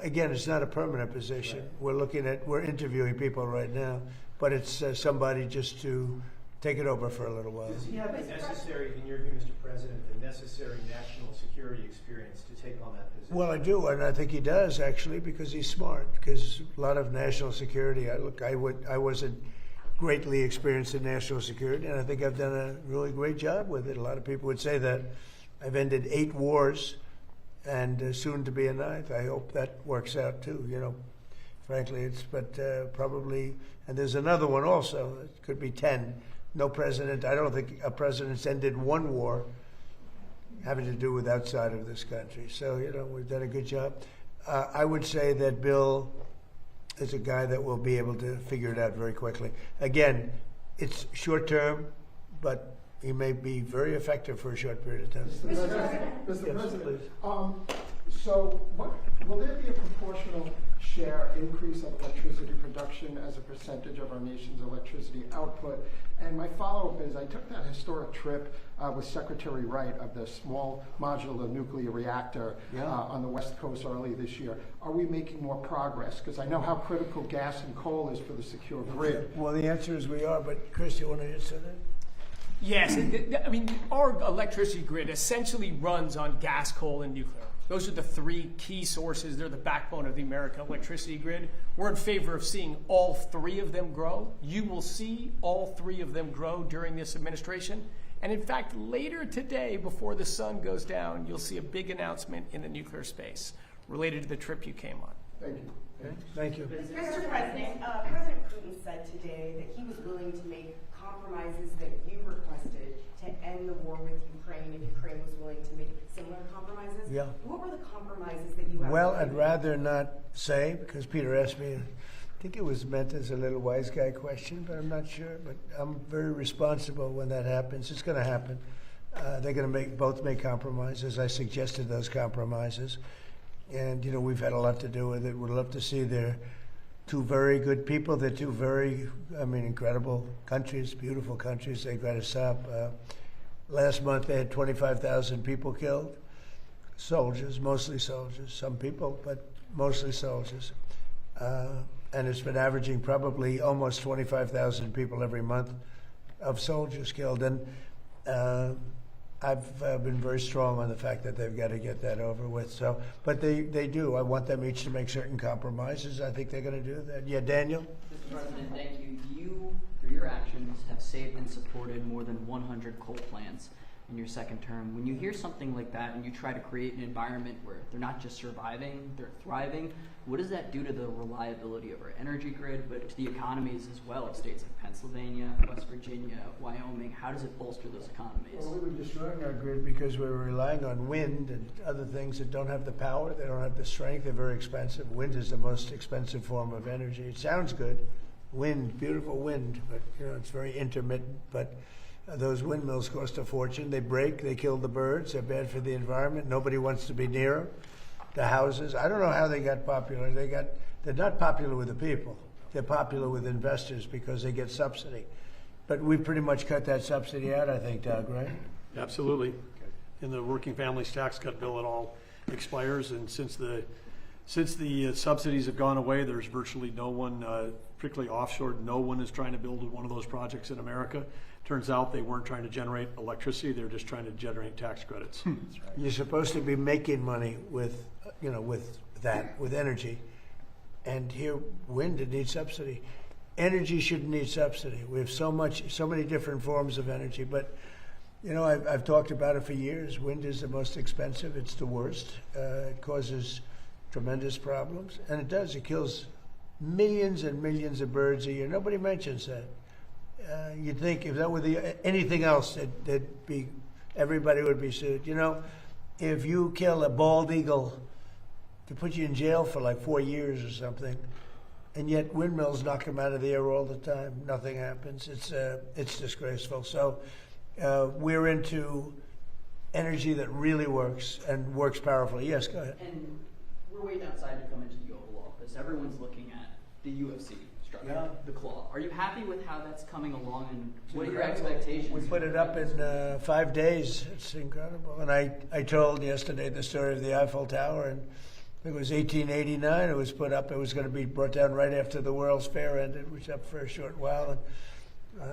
Again, it's not a permanent position. Right. We're interviewing people right now, but it's somebody just to take it over for a little while. Does he have the necessary, in your view, Mr. President, the necessary national security experience to take on that position? Well, I do, and I think he does, actually, because he's smart. Because a lot of national security, I wasn't greatly experienced in national security, and I think I've done a really great job with it. A lot of people would say that I've ended 8 wars, and soon to be a 9th. I hope that works out too. You know, frankly, probably, and there's another one also. It could be 10. No president. I don't think a president's ended 1 war having to do with outside of this country. So, you know, we've done a good job. I would say that Bill is a guy that will be able to figure it out very quickly. Again, it's short term, but he may be very effective for a short period of time. Mr. President, so will there be a proportional share increase of electricity production as a percentage of our nation's electricity output. And my follow-up is, I took that historic trip with Secretary Wright of the small modular nuclear reactor on the West Coast early this year. Are we making more progress? Because I know how critical gas and coal is for the secure grid. Well, the answer is we are, but Chris, you want to answer that? Yes, I mean, our electricity grid essentially runs on gas, coal, and nuclear. Those are the three key sources. They're the backbone of the American electricity grid. We're in favor of seeing all three of them grow. You will see all three of them grow during this administration. And in fact, later today, before the sun goes down, you'll see a big announcement in the nuclear space related to the trip you came on. Thank you. Okay. Thank you. Mr. President, President Putin said today that he was willing to make compromises that you requested to end the war with Ukraine if Ukraine was willing to make similar compromises. Yeah. What were the compromises that you asked? Well, I'd rather not say, because Peter asked me. I think it was meant as a little wise guy question, but I'm not sure. But I'm very responsible when that happens. It's going to happen. They're going to both make compromises. I suggested those compromises. And, you know, we've had a lot to do with it. We'd love to see they're two very good people. They're two very, incredible countries, beautiful countries. They've got to stop. Last month they had 25,000 people killed. Soldiers, mostly soldiers. Some people, but mostly soldiers. And it's been averaging probably almost 25,000 people every month of soldiers killed. And I've been very strong on the fact that they've got to get that over with. So, but they do. I want them each to make certain compromises. I think they're going to do that. Yeah, Daniel? Mr. President, thank you. You, through your actions, have saved and supported more than 100 coal plants in your second term. When you hear something like that and you try to create an environment where they're not just surviving, they're thriving, what does that do to the reliability of our energy grid, but to the economies as well of states like Pennsylvania, West Virginia, Wyoming? How does it bolster those economies? Well, we were destroying our grid because we were relying on wind and other things that don't have the power, they don't have the strength, they're very expensive. Wind is the most expensive form of energy. It sounds good, wind, beautiful wind, but it's very intermittent. But those windmills cost a fortune. They break, they kill the birds, they're bad for the environment. Nobody wants to be near them. The houses, I don't know how they got popular. They're not popular with the people. They're popular with investors because they get subsidy. But we've pretty much cut that subsidy out, I think, Doug, right? Absolutely. In the working families tax cut bill, it all expires, and since the subsidies have gone away, there's virtually no one, particularly offshore, no one is trying to build one of those projects in America. Turns out they weren't trying to generate electricity; they were just trying to generate tax credits. You're supposed to be making money with energy, and here wind, it needs subsidy. Energy shouldn't need subsidy. We have so many different forms of energy, but I've talked about it for years. Wind is the most expensive. It's the worst. It causes tremendous problems, and it does. It kills millions and millions of birds a year. Nobody mentions that. You'd think if that were anything else, everybody would be sued. If you kill a bald eagle, they put you in jail for like 4 years or something, and yet windmills knock them out of the air all the time. Nothing happens. It's disgraceful. So we're into energy that really works and works powerfully. Yes, go ahead. And we're waiting outside to come into the Oval Office. Everyone's looking at the UFC structure, the claw. Are you happy with how that's coming along, and what are your expectations? We put it up in 5 days. It's incredible. And I told yesterday the story of the Eiffel Tower, and it was 1889. It was put up. It was going to be brought down right after the World's Fair ended. It was up for a short while, and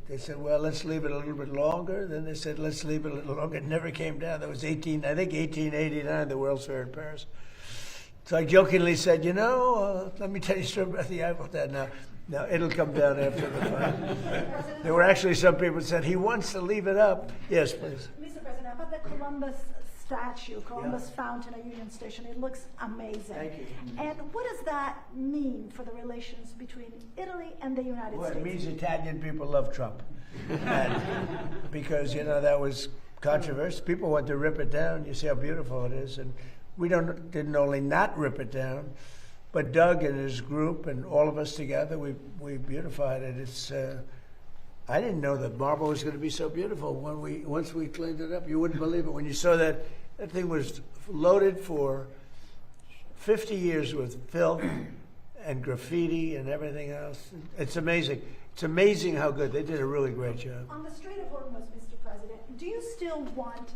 they said, well, let's leave it a little bit longer. Then they said, let's leave it a little longer. It never came down. That was 1889, the World's Fair in Paris. So I jokingly said, let me tell you a story about the Eiffel Tower. Now it'll come down after the fight. There were actually some people who said he wants to leave it up. Yes, please. Mr. President, about the Columbus statue, Columbus Fountain at Union Station, it looks amazing. Thank you. And what does that mean for the relations between Italy and the United Well, States? it means Italian people love Trump. And because, that was controversial. People want to rip it down. You see how beautiful it is. And we didn't only not rip it down, but Doug and his group and all of us together, we beautified it. It's I didn't know that marble was going to be so beautiful once we cleaned it up. You wouldn't believe it when you saw that thing was loaded for 50 years with filth and graffiti and everything else. It's amazing. It's amazing how good. They did a really great job. On the Strait of Hormuz, Mr. President, do you still want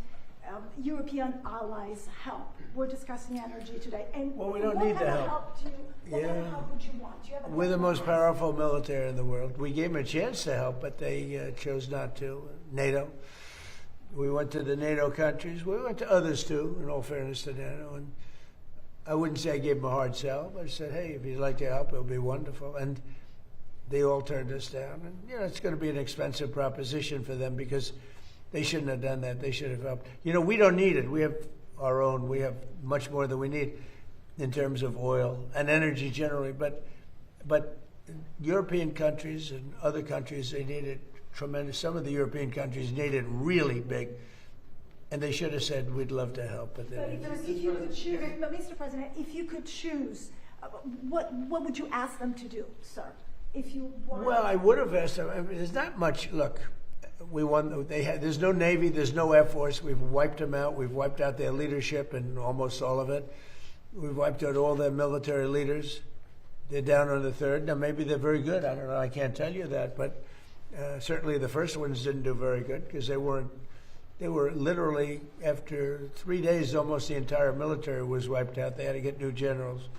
European allies' help? We're discussing energy today. And Well, we don't what need kind the of help. What kind of help would you want? Do you have a We're the most compromise? powerful military in the world. We gave them a chance to help, but they chose not to. NATO. We went to the NATO countries. We went to others too, in all fairness to NATO. And I wouldn't say I gave them a hard sell, but I said, hey, if you'd like to help, it'll be wonderful. And they all turned us down. And, it's going to be an expensive proposition for them because they shouldn't have done that. They should have helped. We don't need it. We have our own. We have much more than we need in terms of oil and energy generally. But European countries and other countries, they need it tremendous. Some of the European countries need it really big. And they should have said, we'd love to help. But If you could choose, but Mr. President, if you could choose, what would you ask them to do, sir? If you wanted Well, I would have asked them. I mean, there's not much. Look, we won. There's no Navy. There's no Air Force. We've wiped them out. We've wiped out their leadership and almost all of it. We've wiped out all their military leaders. They're down on the third. Now, maybe they're very good. I don't know. I can't tell you that. But certainly the first ones didn't do very good because they weren't. They were literally, after 3 days, almost the entire military was wiped out. They had to get new generals.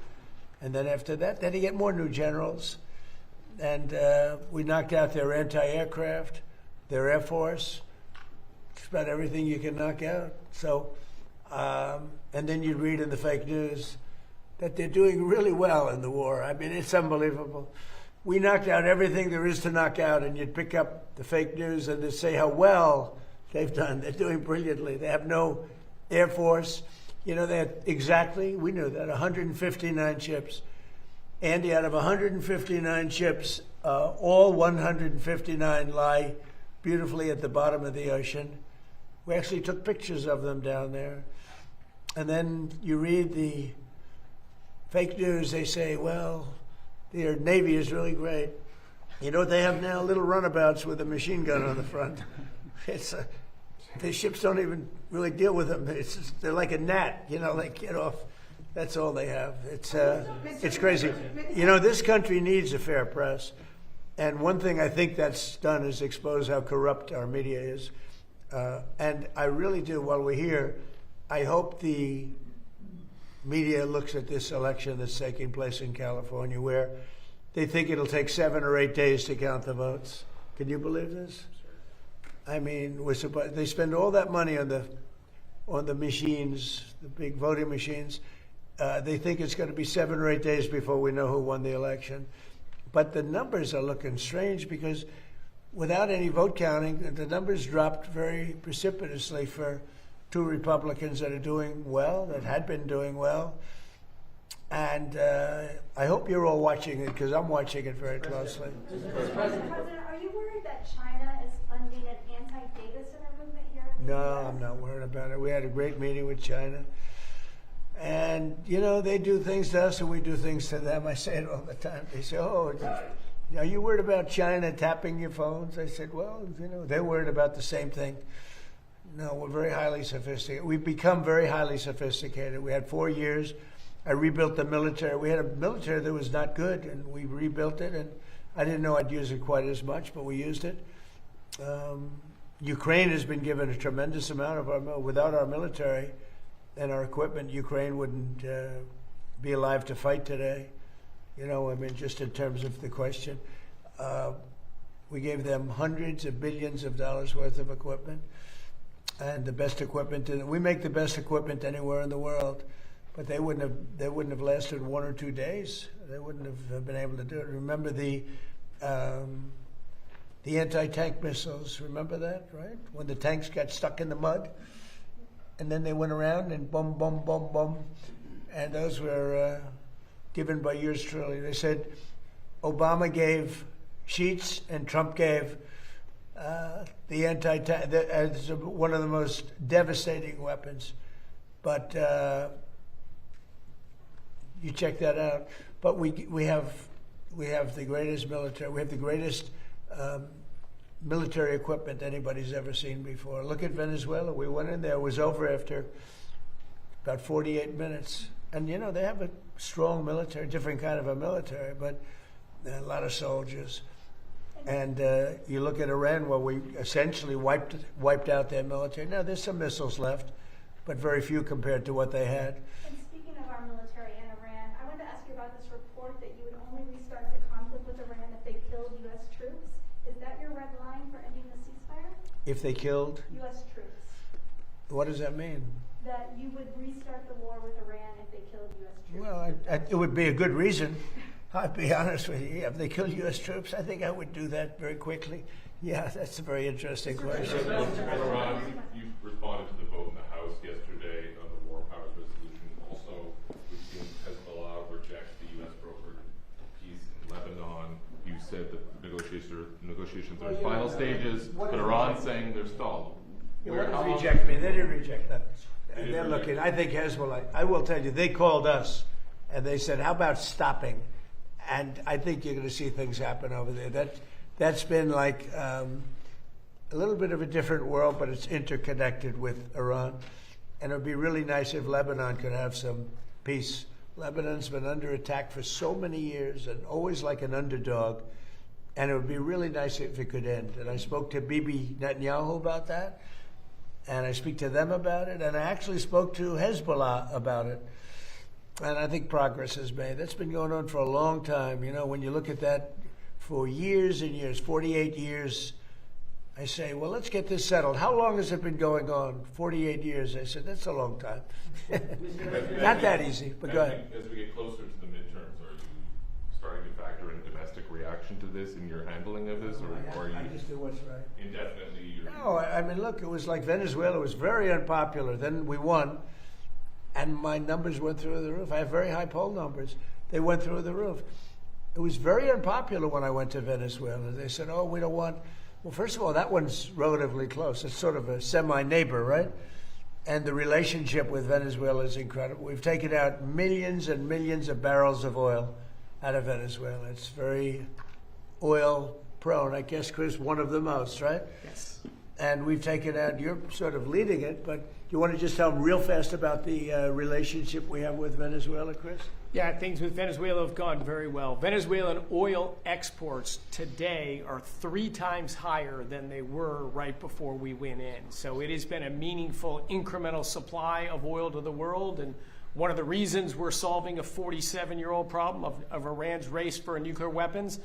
And then after that, they had to get more new generals. And we knocked out their anti-aircraft, their Air Force, just about everything you can knock out. So, and then you'd read in the fake news that they're doing really well in the war. I mean, it's unbelievable. We knocked out everything there is to knock out, and you'd pick up the fake news and they'd say how well they've done. They're doing brilliantly. They have no Air Force. They had exactly, we knew that, 159 ships. Andy, out of 159 ships, all 159 lie beautifully at the bottom of the ocean. We actually took pictures of them down there. And then you read the fake news, they say, well, their Navy is really great. You know what they have now? Little runabouts with a machine gun on the front. The ships don't even really deal with them. They're like a gnat, they get off. That's all they have. It's crazy. This country needs a fair press. And one thing I think that's done is expose how corrupt our media is. And I really do, while we're here, I hope the media looks at this election that's taking place in California where they think it'll take 7 or 8 days to count the votes. Can you believe this? I mean, they spend all that money on the machines, the big voting machines. They think it's going to be 7 or 8 days before we know who won the election. But the numbers are looking strange because without any vote counting, the numbers dropped very precipitously for 2 Republicans that are doing well, that had been doing well. And I hope you're all watching it because I'm watching it very closely. Mr. President, are you worried that China is funding an anti-data center movement here? No, I'm not worried about it. We had a great meeting with China. And, they do things to us and we do things to them. I say it all the time. They say, oh, are you worried about China tapping your phones? I said, well, they're worried about the same thing. No, we're very highly sophisticated. We've become very highly sophisticated. We had 4 years. I rebuilt the military. We had a military that was not good, and we rebuilt it. And I didn't know I'd use it quite as much, but we used it. Ukraine has been given a tremendous amount of without our military and our equipment, Ukraine wouldn't be alive to fight today. Just in terms of the question. We gave them hundreds of billions of dollars worth of equipment and the best equipment. We make the best equipment anywhere in the world, but they wouldn't have lasted 1 or 2 days. They wouldn't have been able to do it. Remember the anti-tank missiles, remember that, right? When the tanks got stuck in the mud? And then they went around and boom, boom, boom, boom. And those were given by yours truly. They said Obama gave sheets and Trump gave the anti-tank as one of the most devastating weapons. But you check that out. But we have the greatest military. We have the greatest military equipment anybody's ever seen before. Look at Venezuela. We went in there. It was over after about 48 minutes. And, you know, they have a strong military, different kind of a military, but a lot of soldiers. And you look at Iran, where we essentially wiped out their military. Now, there's some missiles left, but very few compared to what they had. And speaking of our military in Iran, I wanted to ask you about this report that you would only restart the conflict with Iran if they killed U.S. troops. Is that your red line for ending the ceasefire? If they killed, U.S. troops. what does that mean? That you would restart the war with Iran if they killed U.S. troops. Well, it would be a good reason. I'll be honest with you. If they kill U.S. troops, I think I would do that very quickly. Yeah, that's a very interesting question. Ron, you responded to the vote in the House yesterday on the War Powers Resolution. Also, we've seen Hezbollah reject the U.S. brokered peace in Lebanon. You said that negotiations are in final stages, but Iran's saying they're stalled. They didn't reject me. They didn't reject that. They're looking. I think Hezbollah, I will tell you, they called us and they said, how about stopping? And I think you're going to see things happen over there. That's been like a little bit of a different world, but it's interconnected with Iran. And it would be really nice if Lebanon could have some peace. Lebanon's been under attack for so many years and always like an underdog. And it would be really nice if it could end. And I spoke to Bibi Netanyahu about that. And I speak to them about it. And I actually spoke to Hezbollah about it. And I think progress is made. That's been going on for a long time. You know, when you look at that for years and years, 48 years, I say, well, let's get this settled. How long has it been going on? 48 years. I said, that's a long time. Not that easy, but go ahead. As we get closer to the midterms, are you starting to factor in a domestic reaction to this in your handling of this? Or are you I just do what's right. indefinitely? No, I mean, look, it was like Venezuela. It was very unpopular. Then we won. And my numbers went through the roof. I have very high poll numbers. They went through the roof. It was very unpopular when I went to Venezuela. They said, oh, we don't want... Well, first of all, that one's relatively close. It's sort of a semi-neighbor, right? And the relationship with Venezuela is incredible. We've taken out millions and millions of barrels of oil out of Venezuela. It's very oil-prone. I guess, Chris, one of the most, right? Yes. And we've taken out, you're sort of leading it, but you want to just tell them real fast about the relationship we have with Venezuela, Chris? Yeah, things with Venezuela have gone very well. Venezuelan oil exports today are 3 times higher than they were right before we went in. So it has been a meaningful incremental supply of oil to the world. And one of the reasons we're solving a 47-year-old problem of Iran's race for nuclear weapons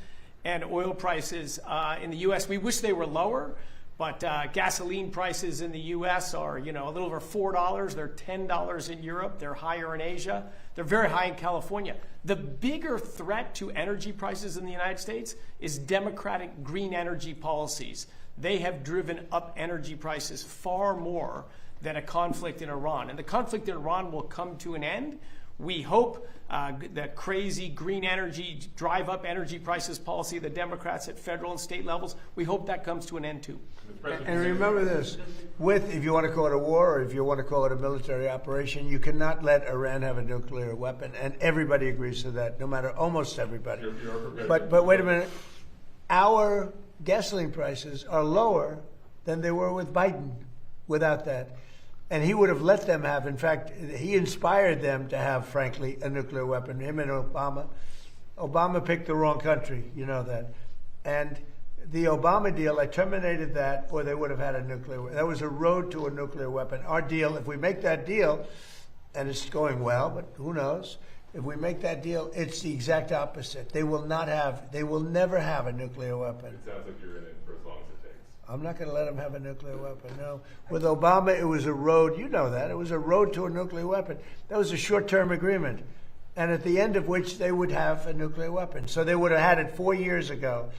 and oil prices in the U.S., we wish they were lower. But gasoline prices in the U.S. are, you know, a little over $4. They're $10 in Europe. They're higher in Asia. They're very high in California. The bigger threat to energy prices in the United States is Democratic green energy policies. They have driven up energy prices far more than a conflict in Iran. And the conflict in Iran will come to an end. We hope that crazy green energy, drive up energy prices policy of the Democrats at federal and state levels, we hope that comes to an end too. And remember this, if you want to call it a war or if you want to call it a military operation, you cannot let Iran have a nuclear weapon. And everybody agrees to that, no matter, almost everybody. But wait a minute, our gasoline prices are lower than they were with Biden without that. And he would have let them have, in fact, he inspired them to have, frankly, a nuclear weapon, him and Obama. Obama picked the wrong country, you know that. And the Obama deal, I terminated that, or they would have had a nuclear weapon. That was a road to a nuclear weapon. Our deal, if we make that deal, and it's going well, but who knows, if we make that deal, it's the exact opposite. They will never have a nuclear weapon. It sounds like you're in it for as long as it takes. I'm not going to let them have a nuclear weapon, no. With Obama, it was a road, you know that, it was a road to a nuclear weapon. That was a short-term agreement, and at the end of which they would have a nuclear weapon. So they would have had it 4 years ago.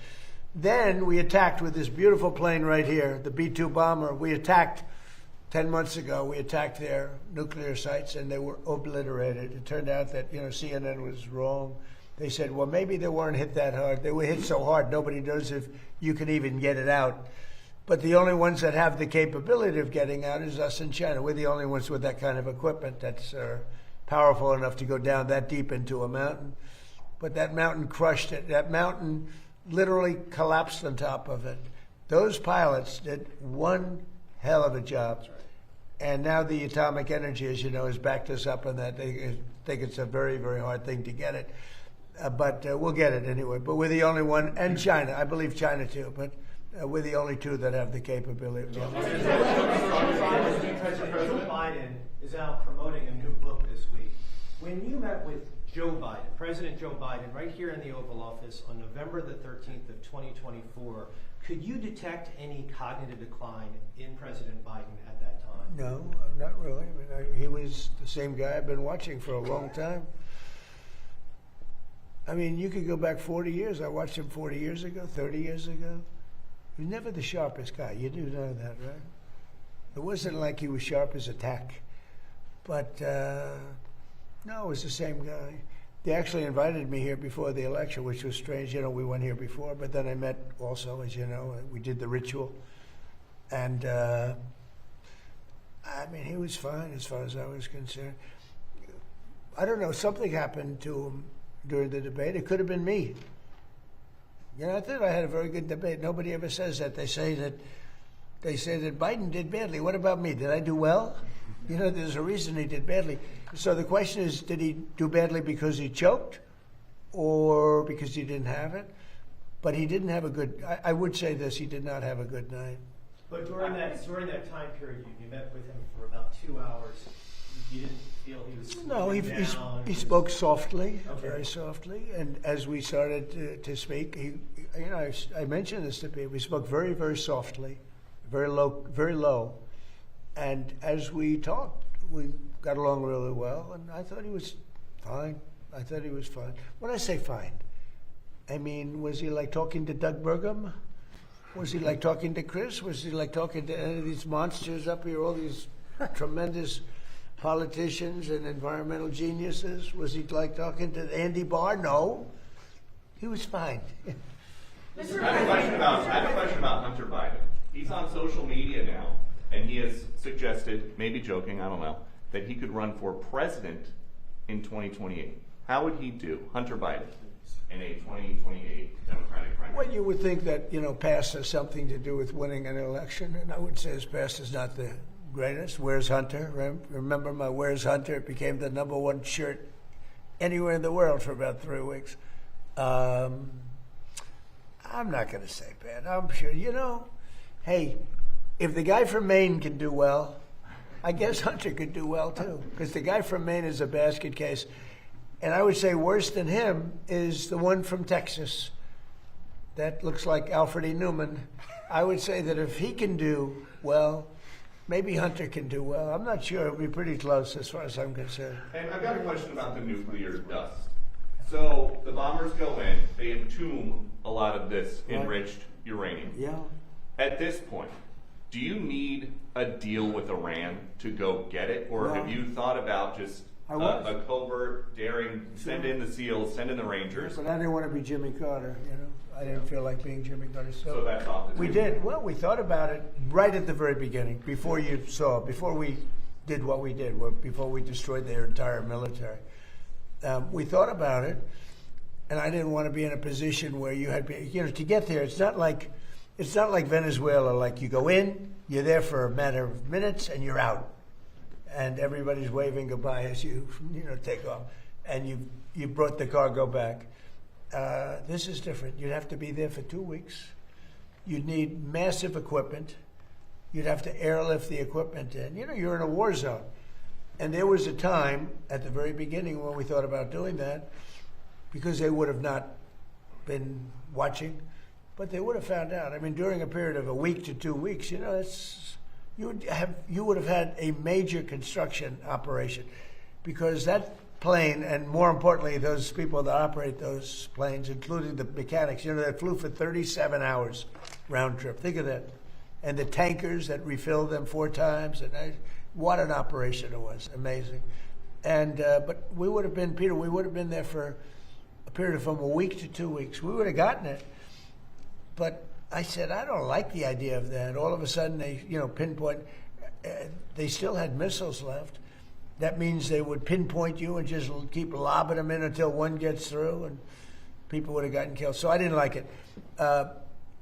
Then we attacked with this beautiful plane right here, the B-2 bomber. We attacked 10 months ago. We attacked their nuclear sites, and they were obliterated. It turned out that, you know, CNN was wrong. They said, well, maybe they weren't hit that hard. They were hit so hard, nobody knows if you can even get it out. But the only ones that have the capability of getting out is us in China. We're the only ones with that kind of equipment that's powerful enough to go down that deep into a mountain. But that mountain crushed it. That mountain literally collapsed on top of it. Those pilots did one hell of a job. And now the atomic energy, as you know, has backed us up on that. think it's a very, very hard thing to get it. But we'll get it anyway. But we're the only one, and China. I believe China too, but we're the only two that have the capability. Joe Biden is out promoting a new book this week. When you met with Joe Biden, President Joe Biden, right here in the Oval Office on November the 13th of 2024, could you detect any cognitive decline in President Biden at that time? No, not really. I mean, he was the same guy I've been watching for a long time. I mean, you could go back 40 years. I watched him 40 years ago, 30 years ago. He was never the sharpest guy. You do know that, right? It wasn't like he was sharp as a tack. But, no, it was the same guy. They actually invited me here before the election, which was strange. You know, we went here before, but then I met also, as you know, we did the ritual. And, I mean, he was fine as far as I was concerned. I don't know, something happened to him during the debate. It could have been me. You know, I thought I had a very good debate. Nobody ever says that. They say that Biden did badly. What about me? Did I do well? You know, there's a reason he did badly. So the question is, did he do badly because he choked or because he didn't have it? But he didn't have a good, I would say this, he did not have a good night. But during that time period, you met with him for about 2 hours. You didn't feel he was No, he spoke softly, very softly. And as we started to speak, I mentioned this to people. We spoke very, very softly, very low. And as we talked, we got along really well. And I thought he was fine. When I say fine, I mean, was he like talking to Doug Burgum? Was he like talking to Chris? Was he like talking to any of these monsters up here, all these tremendous politicians and environmental geniuses? Was he like talking to Andy Barr? No. He was fine. I have a question about Hunter Biden. He's on social media now, and he has suggested, maybe joking, I don't know, that he could run for president in 2028. How would he do, Hunter Biden, in a 2028 Democratic primary? Well, you would think that, past has something to do with winning an election, and I would say his past is not the greatest. Where's Hunter? Remember my Where's Hunter? It became the #1 shirt anywhere in the world for about 3 weeks. I'm not going to say bad. I'm sure, hey, if the guy from Maine can do well, I guess Hunter could do well too, because the guy from Maine is a basket case. And I would say worse than him is the one from Texas that looks like Alfred E. Newman. I would say that if he can do well, maybe Hunter can do well. I'm not sure. It'll be pretty close as far as I'm concerned. And I've got a question about the nuclear dust. So the bombers go in, they entomb a lot of this enriched uranium. Yeah. At this point, do you need a deal with Iran to go get it? Or have you thought about just a covert, daring, send in the SEALs, send in the Rangers? But I didn't want to be Jimmy Carter, I didn't feel like being Jimmy Carter. So that's off the table. We did. Well, we thought about it right at the very beginning, before we did what we did, before we destroyed their entire military. We thought about it, and I didn't want to be in a position where you had, to get there. It's not like Venezuela. Like you go in, you're there for a matter of minutes, and you're out, and everybody's waving goodbye as you take off, and you brought the cargo back. This is different. You'd have to be there for 2 weeks. You'd need massive equipment. You'd have to airlift the equipment in. You're in a war zone. And there was a time at the very beginning when we thought about doing that, because they would have not been watching, but they would have found out. I mean, during a period of a week to 2 weeks, you would have had a major construction operation, because that plane, and more importantly, those people that operate those planes, including the mechanics, that flew for 37 hours round trip. Think of that. And the tankers that refilled them 4 times. And what an operation it was. Amazing. And but we would have been, Peter, we would have been there for a period of from a week to 2 weeks. We would have gotten it. But I said, I don't like the idea of that. All of a sudden, they, pinpoint. They still had missiles left. That means they would pinpoint you and just keep lobbing them in until one gets through, and people would have gotten killed. So I didn't like it.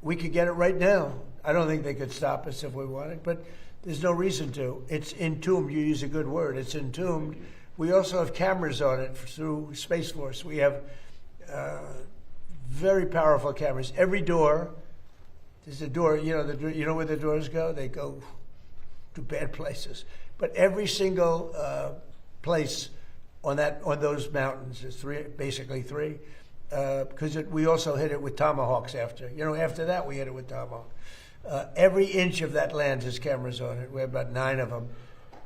We could get it right now. I don't think they could stop us if we wanted, but there's no reason to. It's entombed. You use a good word. It's entombed We also have cameras on it through Space Force. We have very powerful cameras. Every door, there's a door, you know where the doors go? They go to bad places. But every single place on those mountains, there's basically three, because we also hit it with tomahawks after. After that we hit it with tomahawk. Every inch of that land has cameras on it. We have about 9 of them,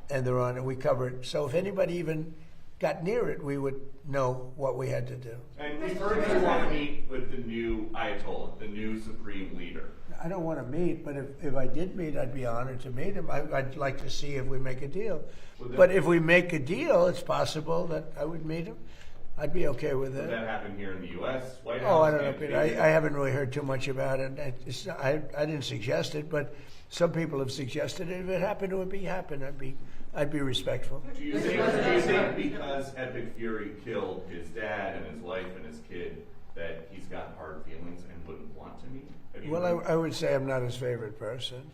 and they're on it. We cover it. So if anybody even got near it, we would know what we had to do. And we've heard you want to meet with the new Ayatollah, the new supreme leader. I don't want to meet, but if I did meet, I'd be honored to meet him. I'd like to see if we make a deal. But if we make a deal, it's possible that I would meet him. I'd be okay with Would it. that happen here in the U.S., White House? Oh, I don't know, Camp Peter. David? I haven't really heard too much about it. I didn't suggest it, but some people have suggested it. If it happened, it would happen. I'd be respectful. Do you think because Epic Fury killed his dad and his wife and his kid that he's got hard feelings and wouldn't want to meet? Well, I would say I'm not his favorite person.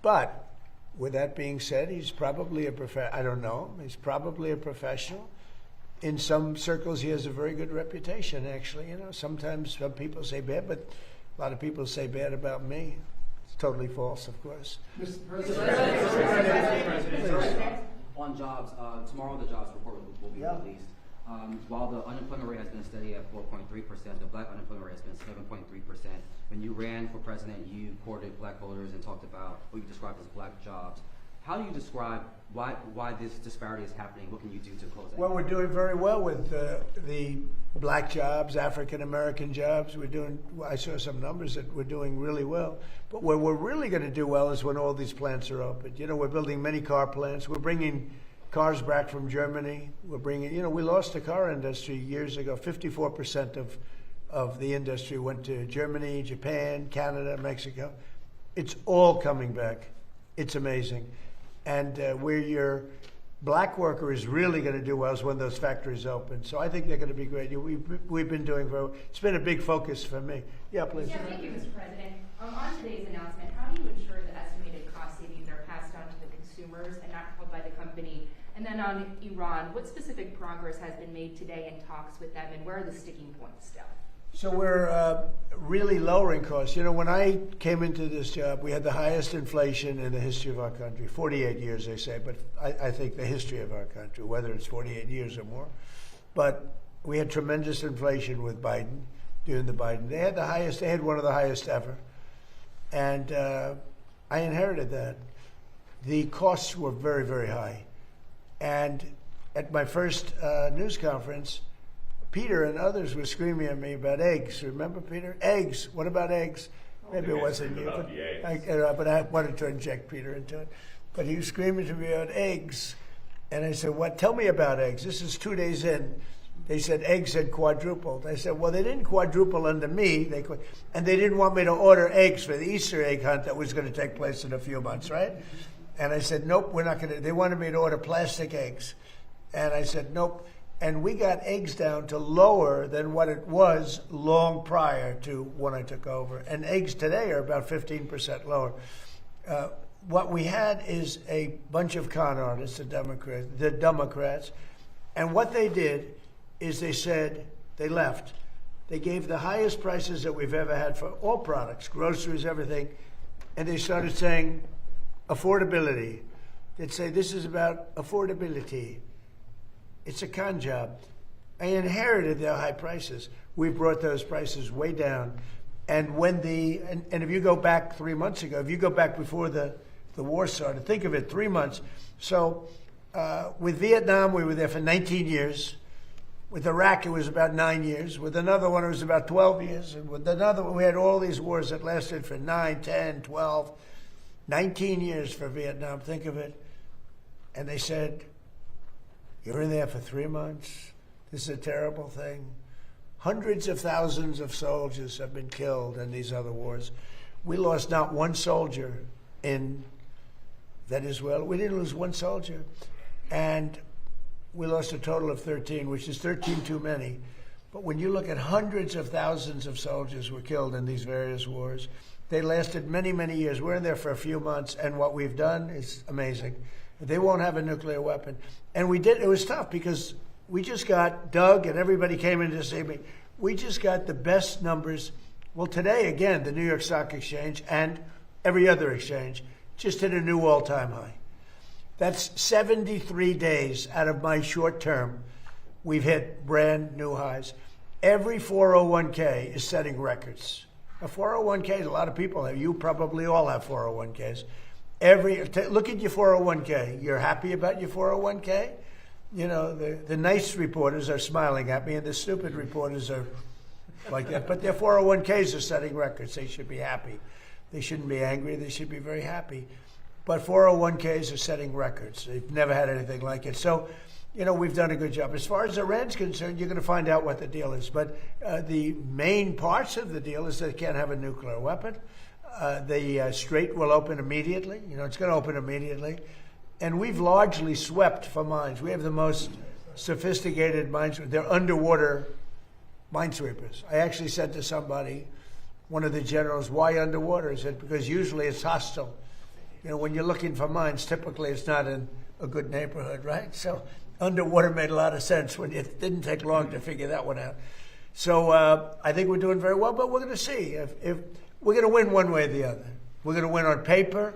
But with that being said, he's probably I don't know. He's probably a professional. In some circles, he has a very good reputation, actually. Sometimes some people say bad, but a lot of people say bad about me. It's totally false, of course. Mr. On jobs, tomorrow the jobs report will be released. While the unemployment rate has been steady at 4.3%, the black unemployment rate has been 7.3%. When you ran for president, you courted black voters and talked about what you described as black jobs. How do you describe why this disparity is happening? What can you do to close that? Well, we're doing very well with the black jobs, African American jobs. I saw some numbers that we're doing really well. But where we're really going to do well is when all these plants are open. We're building many car plants. We're bringing cars back from Germany. We're bringing, we lost the car industry years ago. 54% of the industry went to Germany, Japan, Canada, Mexico. It's all coming back. It's amazing. And where your black worker is really going to do well is when those factories open. So I think they're going to be great. We've been doing very well. It's been a big focus for me. Yeah, please. Yeah, thank you, Mr. President. On today's announcement, how do you ensure the estimated cost savings are passed on to the consumers and not held by the company? And then on Iran, what specific progress has been made today in talks with them, and where are the sticking points still? So we're really lowering costs. When I came into this job, we had the highest inflation in the history of our country. 48 years, they say, but I think the history of our country, whether it's 48 years or more. But we had tremendous inflation with Biden, during the Biden. They had one of the highest ever. And I inherited that. The costs were very, very high. And at my first news conference, Peter and others were screaming at me about eggs. Remember, Peter? Eggs. What about eggs? Maybe it wasn't you, but I wanted to inject Peter into it. But he was screaming to me about eggs. And I said, what? Tell me about eggs. This is 2 days in. They said eggs had quadrupled. I said, well, they didn't quadruple under me. And they didn't want me to order eggs for the Easter egg hunt that was going to take place in a few months, right? And I said, nope, we're not going to. They wanted me to order plastic eggs. And I said, nope. And we got eggs down to lower than what it was long prior to when I took over. And eggs today are about 15% lower. What we had is a bunch of con artists, the Democrats. And what they did is they left. They gave the highest prices that we've ever had for all products, groceries, everything. And they started saying affordability. They'd say, this is about affordability. It's a con job. I inherited their high prices. We brought those prices way down. And when and if you go back 3 months ago, if you go back before the war started, think of it, 3 months. So with Vietnam, we were there for 19 years. With Iraq, it was about 9 years. With another one, it was about 12 years. And with another one, we had all these wars that lasted for 9, 10, 12, 19 years for Vietnam. Think of it. And they said, you're in there for 3 months. This is a terrible thing. Hundreds of thousands of soldiers have been killed in these other wars. We lost not one soldier in Venezuela. We didn't lose one soldier. And we lost a total of 13, which is 13 too many. But when you look at hundreds of thousands of soldiers were killed in these various wars, they lasted many, many years. We're in there for a few months, and what we've done is amazing. They won't have a nuclear weapon. And we did, it was tough because we just got, Doug and everybody came in to see me, we just got the best numbers. Well, today, again, the New York Stock Exchange and every other exchange just hit a new all-time high. That's 73 days out of my short term. We've hit brand new highs. Every 401k is setting records. A 401k, a lot of people have. You probably all have 401ks. Look at your 401k. You're happy about your 401k? You know, the nice reporters are smiling at me and the stupid reporters are like that. But their 401ks are setting records. They should be happy. They shouldn't be angry. They should be very happy. But 401ks are setting records. They've never had anything like it. So, you know, we've done a good job. As far as Iran's concerned, you're going to find out what the deal is. But the main parts of the deal is that it can't have a nuclear weapon. The Strait will open immediately. You know, it's going to open immediately. And we've largely swept for mines. We have the most sophisticated mines. They're underwater minesweepers. I actually said to somebody, one of the generals, why underwater? He said, because usually it's hostile. You know, when you're looking for mines, typically it's not in a good neighborhood, right? So underwater made a lot of sense. When it didn't take long to figure that one out. So I think we're doing very well, but we're going to see if we're going to win one way or the other. We're going to win on paper,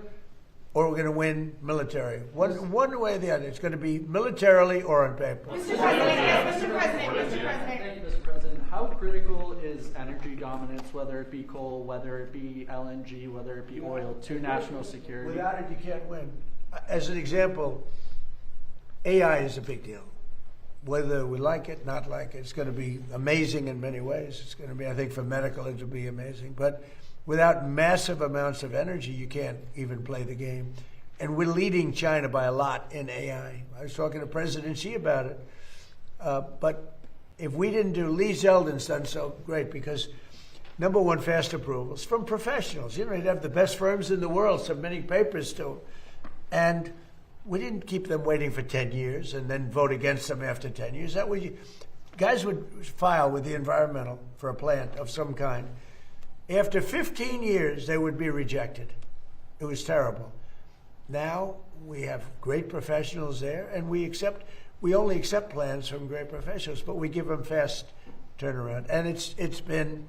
or we're going to win military. One way or the other. It's going to be militarily or on paper. Mr. President, yes, Mr. President, Mr. President. Thank you, Mr. President. How critical is energy dominance, whether it be coal, whether it be LNG, whether it be oil, to national security? Without it, you can't win. As an example, AI is a big deal. Whether we like it, not like it, it's going to be amazing in many ways. It's going to be, I think, for medical, it will be amazing. But without massive amounts of energy, you can't even play the game. And we're leading China by a lot in AI. I was talking to President Xi about it. But if we didn't do, Lee Zeldin's done so great because, number one, fast approvals from professionals. You know, you'd have the best firms in the world submitting papers to them. And we didn't keep them waiting for 10 years and then vote against them after 10 years. That way, guys would file with the environmental for a plant of some kind. After 15 years, they would be rejected. It was terrible. Now we have great professionals there, and we only accept plans from great professionals, but we give them fast turnaround. And it's been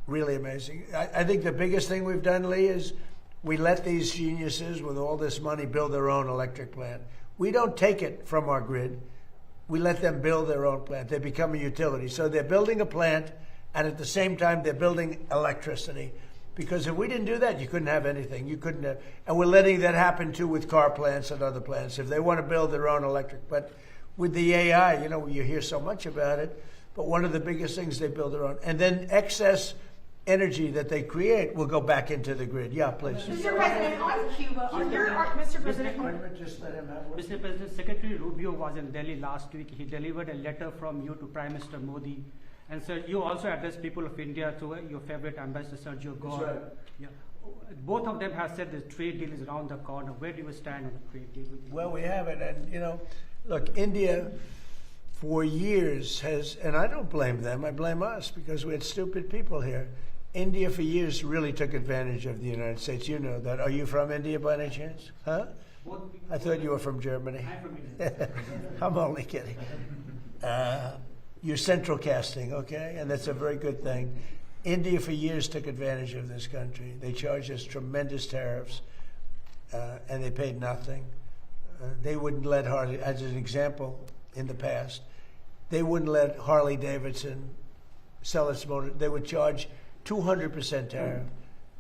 really amazing. I think the biggest thing we've done, Lee, is we let these geniuses with all this money build their own electric plant. We don't take it from our grid. We let them build their own plant. They become a utility. So they're building a plant, and at the same time, they're building electricity. Because if we didn't do that, you couldn't have anything. You couldn't have, and we're letting that happen too with car plants and other plants. If they want to build their own electric, but with the AI, you know, you hear so much about it. But one of the biggest things, they build their own, and then excess energy that they create will go back into the grid. Yeah, please. Mr. President, on Cuba, Mr. President. Just let him have one. Mr. President, Secretary Rubio was in Delhi last week. He delivered a letter from you to Prime Minister Modi. And so you also addressed people of India to your favorite ambassador, Sergio Gore. That's right. Yeah. Both of them have said the trade deal is around the corner. Where do you stand on the trade deal? Well, we have it. And, you know, look, India for years has, and I don't blame them, I blame us because we had stupid people here. India for years really took advantage of the United States. You know that. Are you from India by any chance? Huh? I thought you were from Germany. I'm from India. I'm only kidding. You're central casting, okay? And that's a very good thing. India for years took advantage of this country. They charged us tremendous tariffs, and they paid nothing. They wouldn't let Harley, as an example in the past, they wouldn't let Harley Davidson sell its motor. They would charge 200% tariff.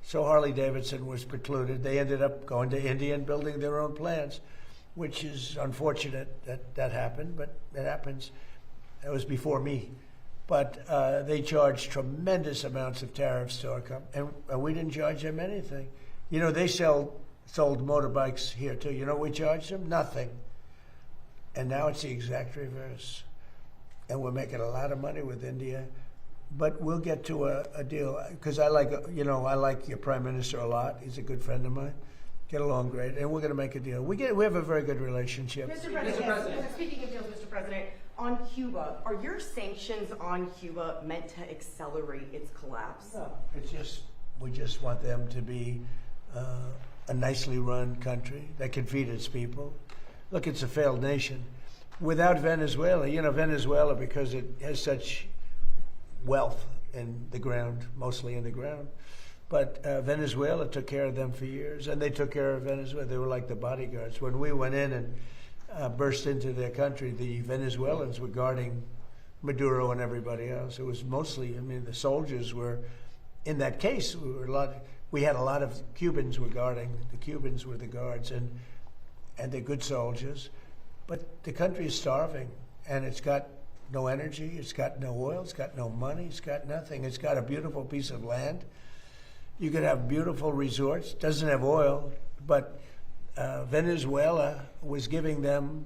So Harley Davidson was precluded. They ended up going to India and building their own plants, which is unfortunate that happened, but it happens. That was before me. But they charged tremendous amounts of tariffs to our company, and we didn't charge them anything. You know, they sold motorbikes here too. You know what we charged them? Nothing. And now it's the exact reverse. And we're making a lot of money with India. But we'll get to a deal, because I like your Prime Minister a lot. He's a good friend of mine. Get along great, and we're going to make a deal. We have a very good relationship. Mr. President, speaking of deals, Mr. President, on Cuba, are your sanctions on Cuba meant to accelerate its collapse? No, it's just we just want them to be a nicely run country that can feed its people. look, it's a failed nation. Without Venezuela, Venezuela, because it has such wealth in the ground, mostly in the ground. But Venezuela took care of them for years, and they took care of Venezuela. They were like the bodyguards. When we went in and burst into their country, the Venezuelans were guarding Maduro and everybody else. It was mostly, the soldiers were, in that case, we had a lot of Cubans were guarding. The Cubans were the guards, and they're good soldiers. But the country is starving, and it's got no energy, it's got no oil, it's got no money, it's got nothing. It's got a beautiful piece of land. You could have beautiful resorts, doesn't have oil, but Venezuela was giving them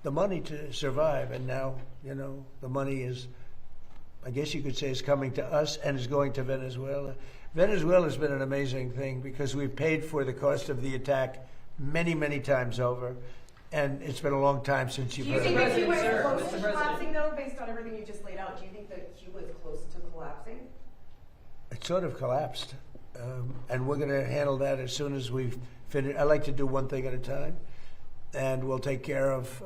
the money to survive, and now, the money is, I guess you could say, is coming to us and is going to Venezuela. Venezuela has been an amazing thing because we've paid for the cost of the attack many, many times over, and it's been a long time since you've Do you heard think of that it. Cuba is close to collapsing, though, based on everything you just laid out? Do you think that Cuba is close to collapsing? It sort of collapsed, and we're going to handle that as soon as we've finished. I like to do one thing at a time, and we'll take care of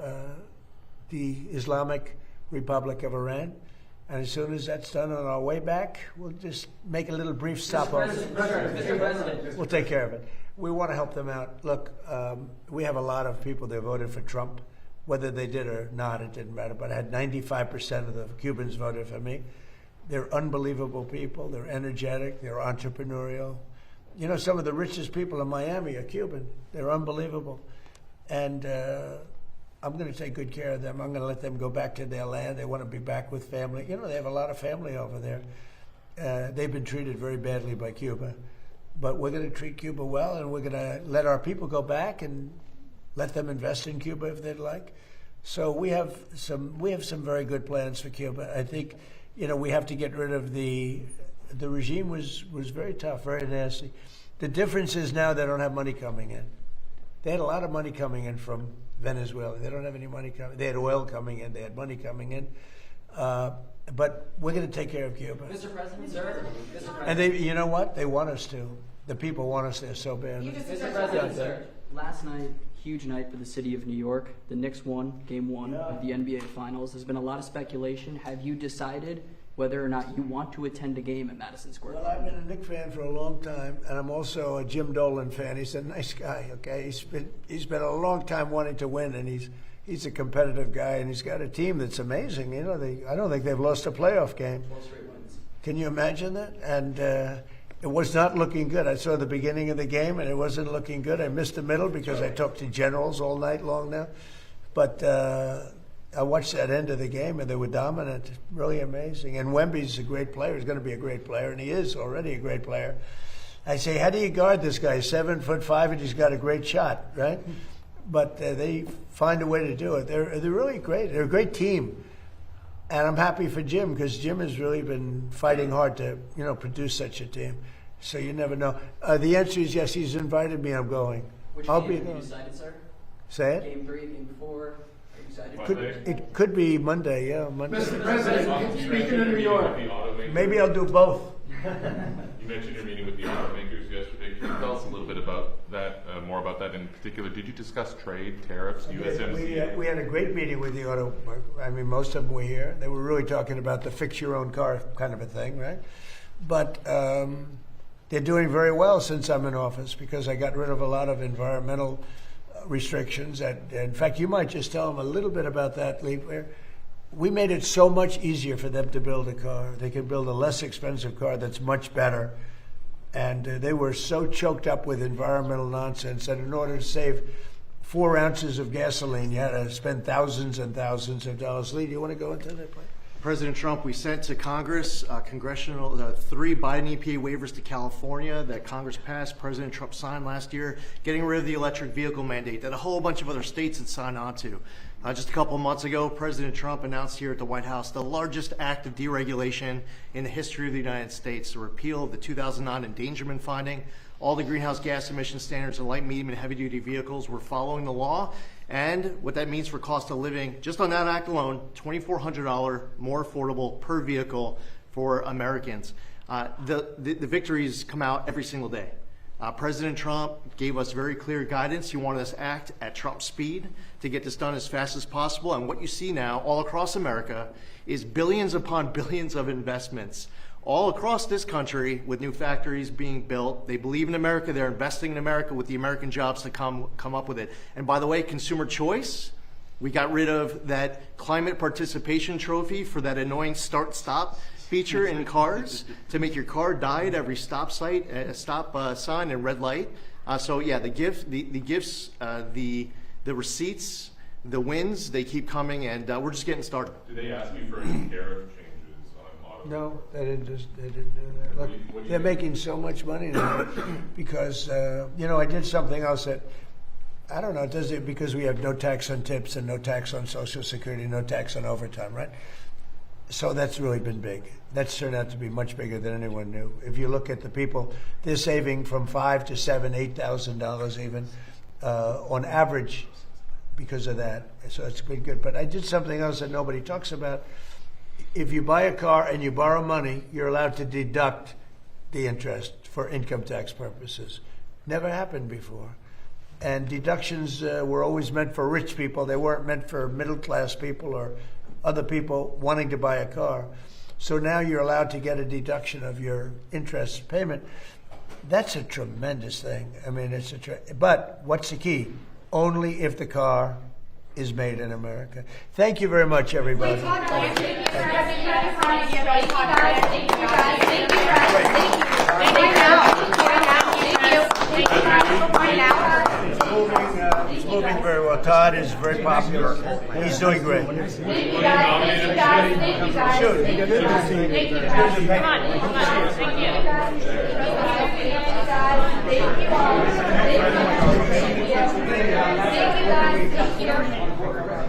the Islamic Republic of Iran. And as soon as that's done on our way back, we'll just make a little brief stopover. Mr. President. We'll take care of it. We want to help them out. Look, we have a lot of people that voted for Trump. Whether they did or not, it didn't matter. But I had 95% of the Cubans voted for me. They're unbelievable people. They're energetic. They're entrepreneurial. Some of the richest people in Miami are Cuban. They're unbelievable. And I'm going to take good care of them. I'm going to let them go back to their land. They want to be back with family. They have a lot of family over there. They've been treated very badly by Cuba. But we're going to treat Cuba well, and we're going to let our people go back and let them invest in Cuba if they'd like. So we have some very good plans for Cuba. I think, we have to get rid of the regime was very tough, very nasty. The difference is now they don't have money coming in. They had a lot of money coming in from Venezuela. They don't have any money coming. They had oil coming in. They had money coming in. But we're going to take care of Cuba. Mr. President, sir. And you know what? They want us to. The people want us there so badly. Mr. President, sir. Last night, huge night for the city of New York. The Knicks won Game 1 of the NBA Finals. There's been a lot of speculation. Have you decided whether or not you want to attend a game at Madison Square Well, Garden? I've been a Knicks fan for a long time, and I'm also a Jim Dolan fan. He's a nice guy, okay? He's been a long time wanting to win, and he's a competitive guy, and he's got a team that's amazing. I don't think they've lost a playoff game. 12 straight wins. Can you imagine that? And it was not looking good. I saw the beginning of the game, and it wasn't looking good. I missed the middle because I talked to generals all night long now. But I watched that end of the game, and they were dominant. Really amazing. And Wemby's a great player. He's going to be a great player, and he is already a great player. I say, how do you guard this guy? 7'5", and he's got a great shot, right? But they find a way to do it. They're really great. They're a great team. And I'm happy for Jim because Jim has really been fighting hard to, produce such a team. So you never know. The answer is yes. He's invited me. I'm going. Which I'll game be have you going. decided, sir? Say it. Game 3, Game 4? Are you excited? It could be Monday. Yeah, Monday. Mr. President, speaking of New York, Maybe I'll do both. You mentioned your meeting with the automakers yesterday. Can you tell us a little bit about that, more about that in particular? Did you discuss trade, tariffs, USMCA? We had a great meeting with the auto. I mean, most of them were here. They were really talking about the fix your own car kind of a thing, right? But they're doing very well since I'm in office because I got rid of a lot of environmental restrictions. In fact, you might just tell them a little bit about that, Lee. We made it so much easier for them to build a car. They could build a less expensive car that's much better. And they were so choked up with environmental nonsense that in order to save 4 ounces of gasoline, you had to spend thousands and thousands of dollars. Lee, do you want to go into that? President Trump, we sent to Congress 3 Biden EPA waivers to California that Congress passed. President Trump signed last year, getting rid of the electric vehicle mandate that a whole bunch of other states had signed on to. Just a couple of months ago, President Trump announced here at the White House the largest act of deregulation in the history of the United States, the repeal of the 2009 endangerment finding. All the greenhouse gas emission standards in light, medium, and heavy-duty vehicles were following the law. And what that means for cost of living, just on that act alone, $2,400 more affordable per vehicle for Americans. The victories come out every single day. President Trump gave us very clear guidance. He wanted us to act at Trump speed to get this done as fast as possible. And what you see now all across America is billions upon billions of investments all across this country with new factories being built. They believe in America. They're investing in America with the American jobs to come up with it. And by the way, consumer choice, we got rid of that climate participation trophy for that annoying start-stop feature in cars to make your car die at every stop sign and red light. So yeah, the gifts, the receipts, the wins, they keep coming, and we're just getting started. Did they ask you for any tariff changes on auto? No, they didn't do that. Look, they're making so much money now because, I did something else that, I don't know, does it because we have no tax on tips and no tax on Social Security, no tax on overtime, right? So that's really been big. That's turned out to be much bigger than anyone knew. If you look at the people, they're saving from $5,000 to $7,000, $8,000 even on average because of that. So it's been good. But I did something else that nobody talks about. If you buy a car and you borrow money, you're allowed to deduct the interest for income tax purposes. Never happened before. And deductions were always meant for rich people. They weren't meant for middle-class people or other people wanting to buy a car. So now you're allowed to get a deduction of your interest payment. That's a tremendous thing. I mean, but what's the key? Only if the car is made in America. Thank you very much, everybody. It's moving very well. Todd is very popular. He's doing great. Thank you guys. Thank you guys. Thank you guys. Shoot. Thank you guys. Thank you guys. Come on. Come on. Thank you. Thank you guys. Thank you all. Thank you. Thank you guys. Thank you.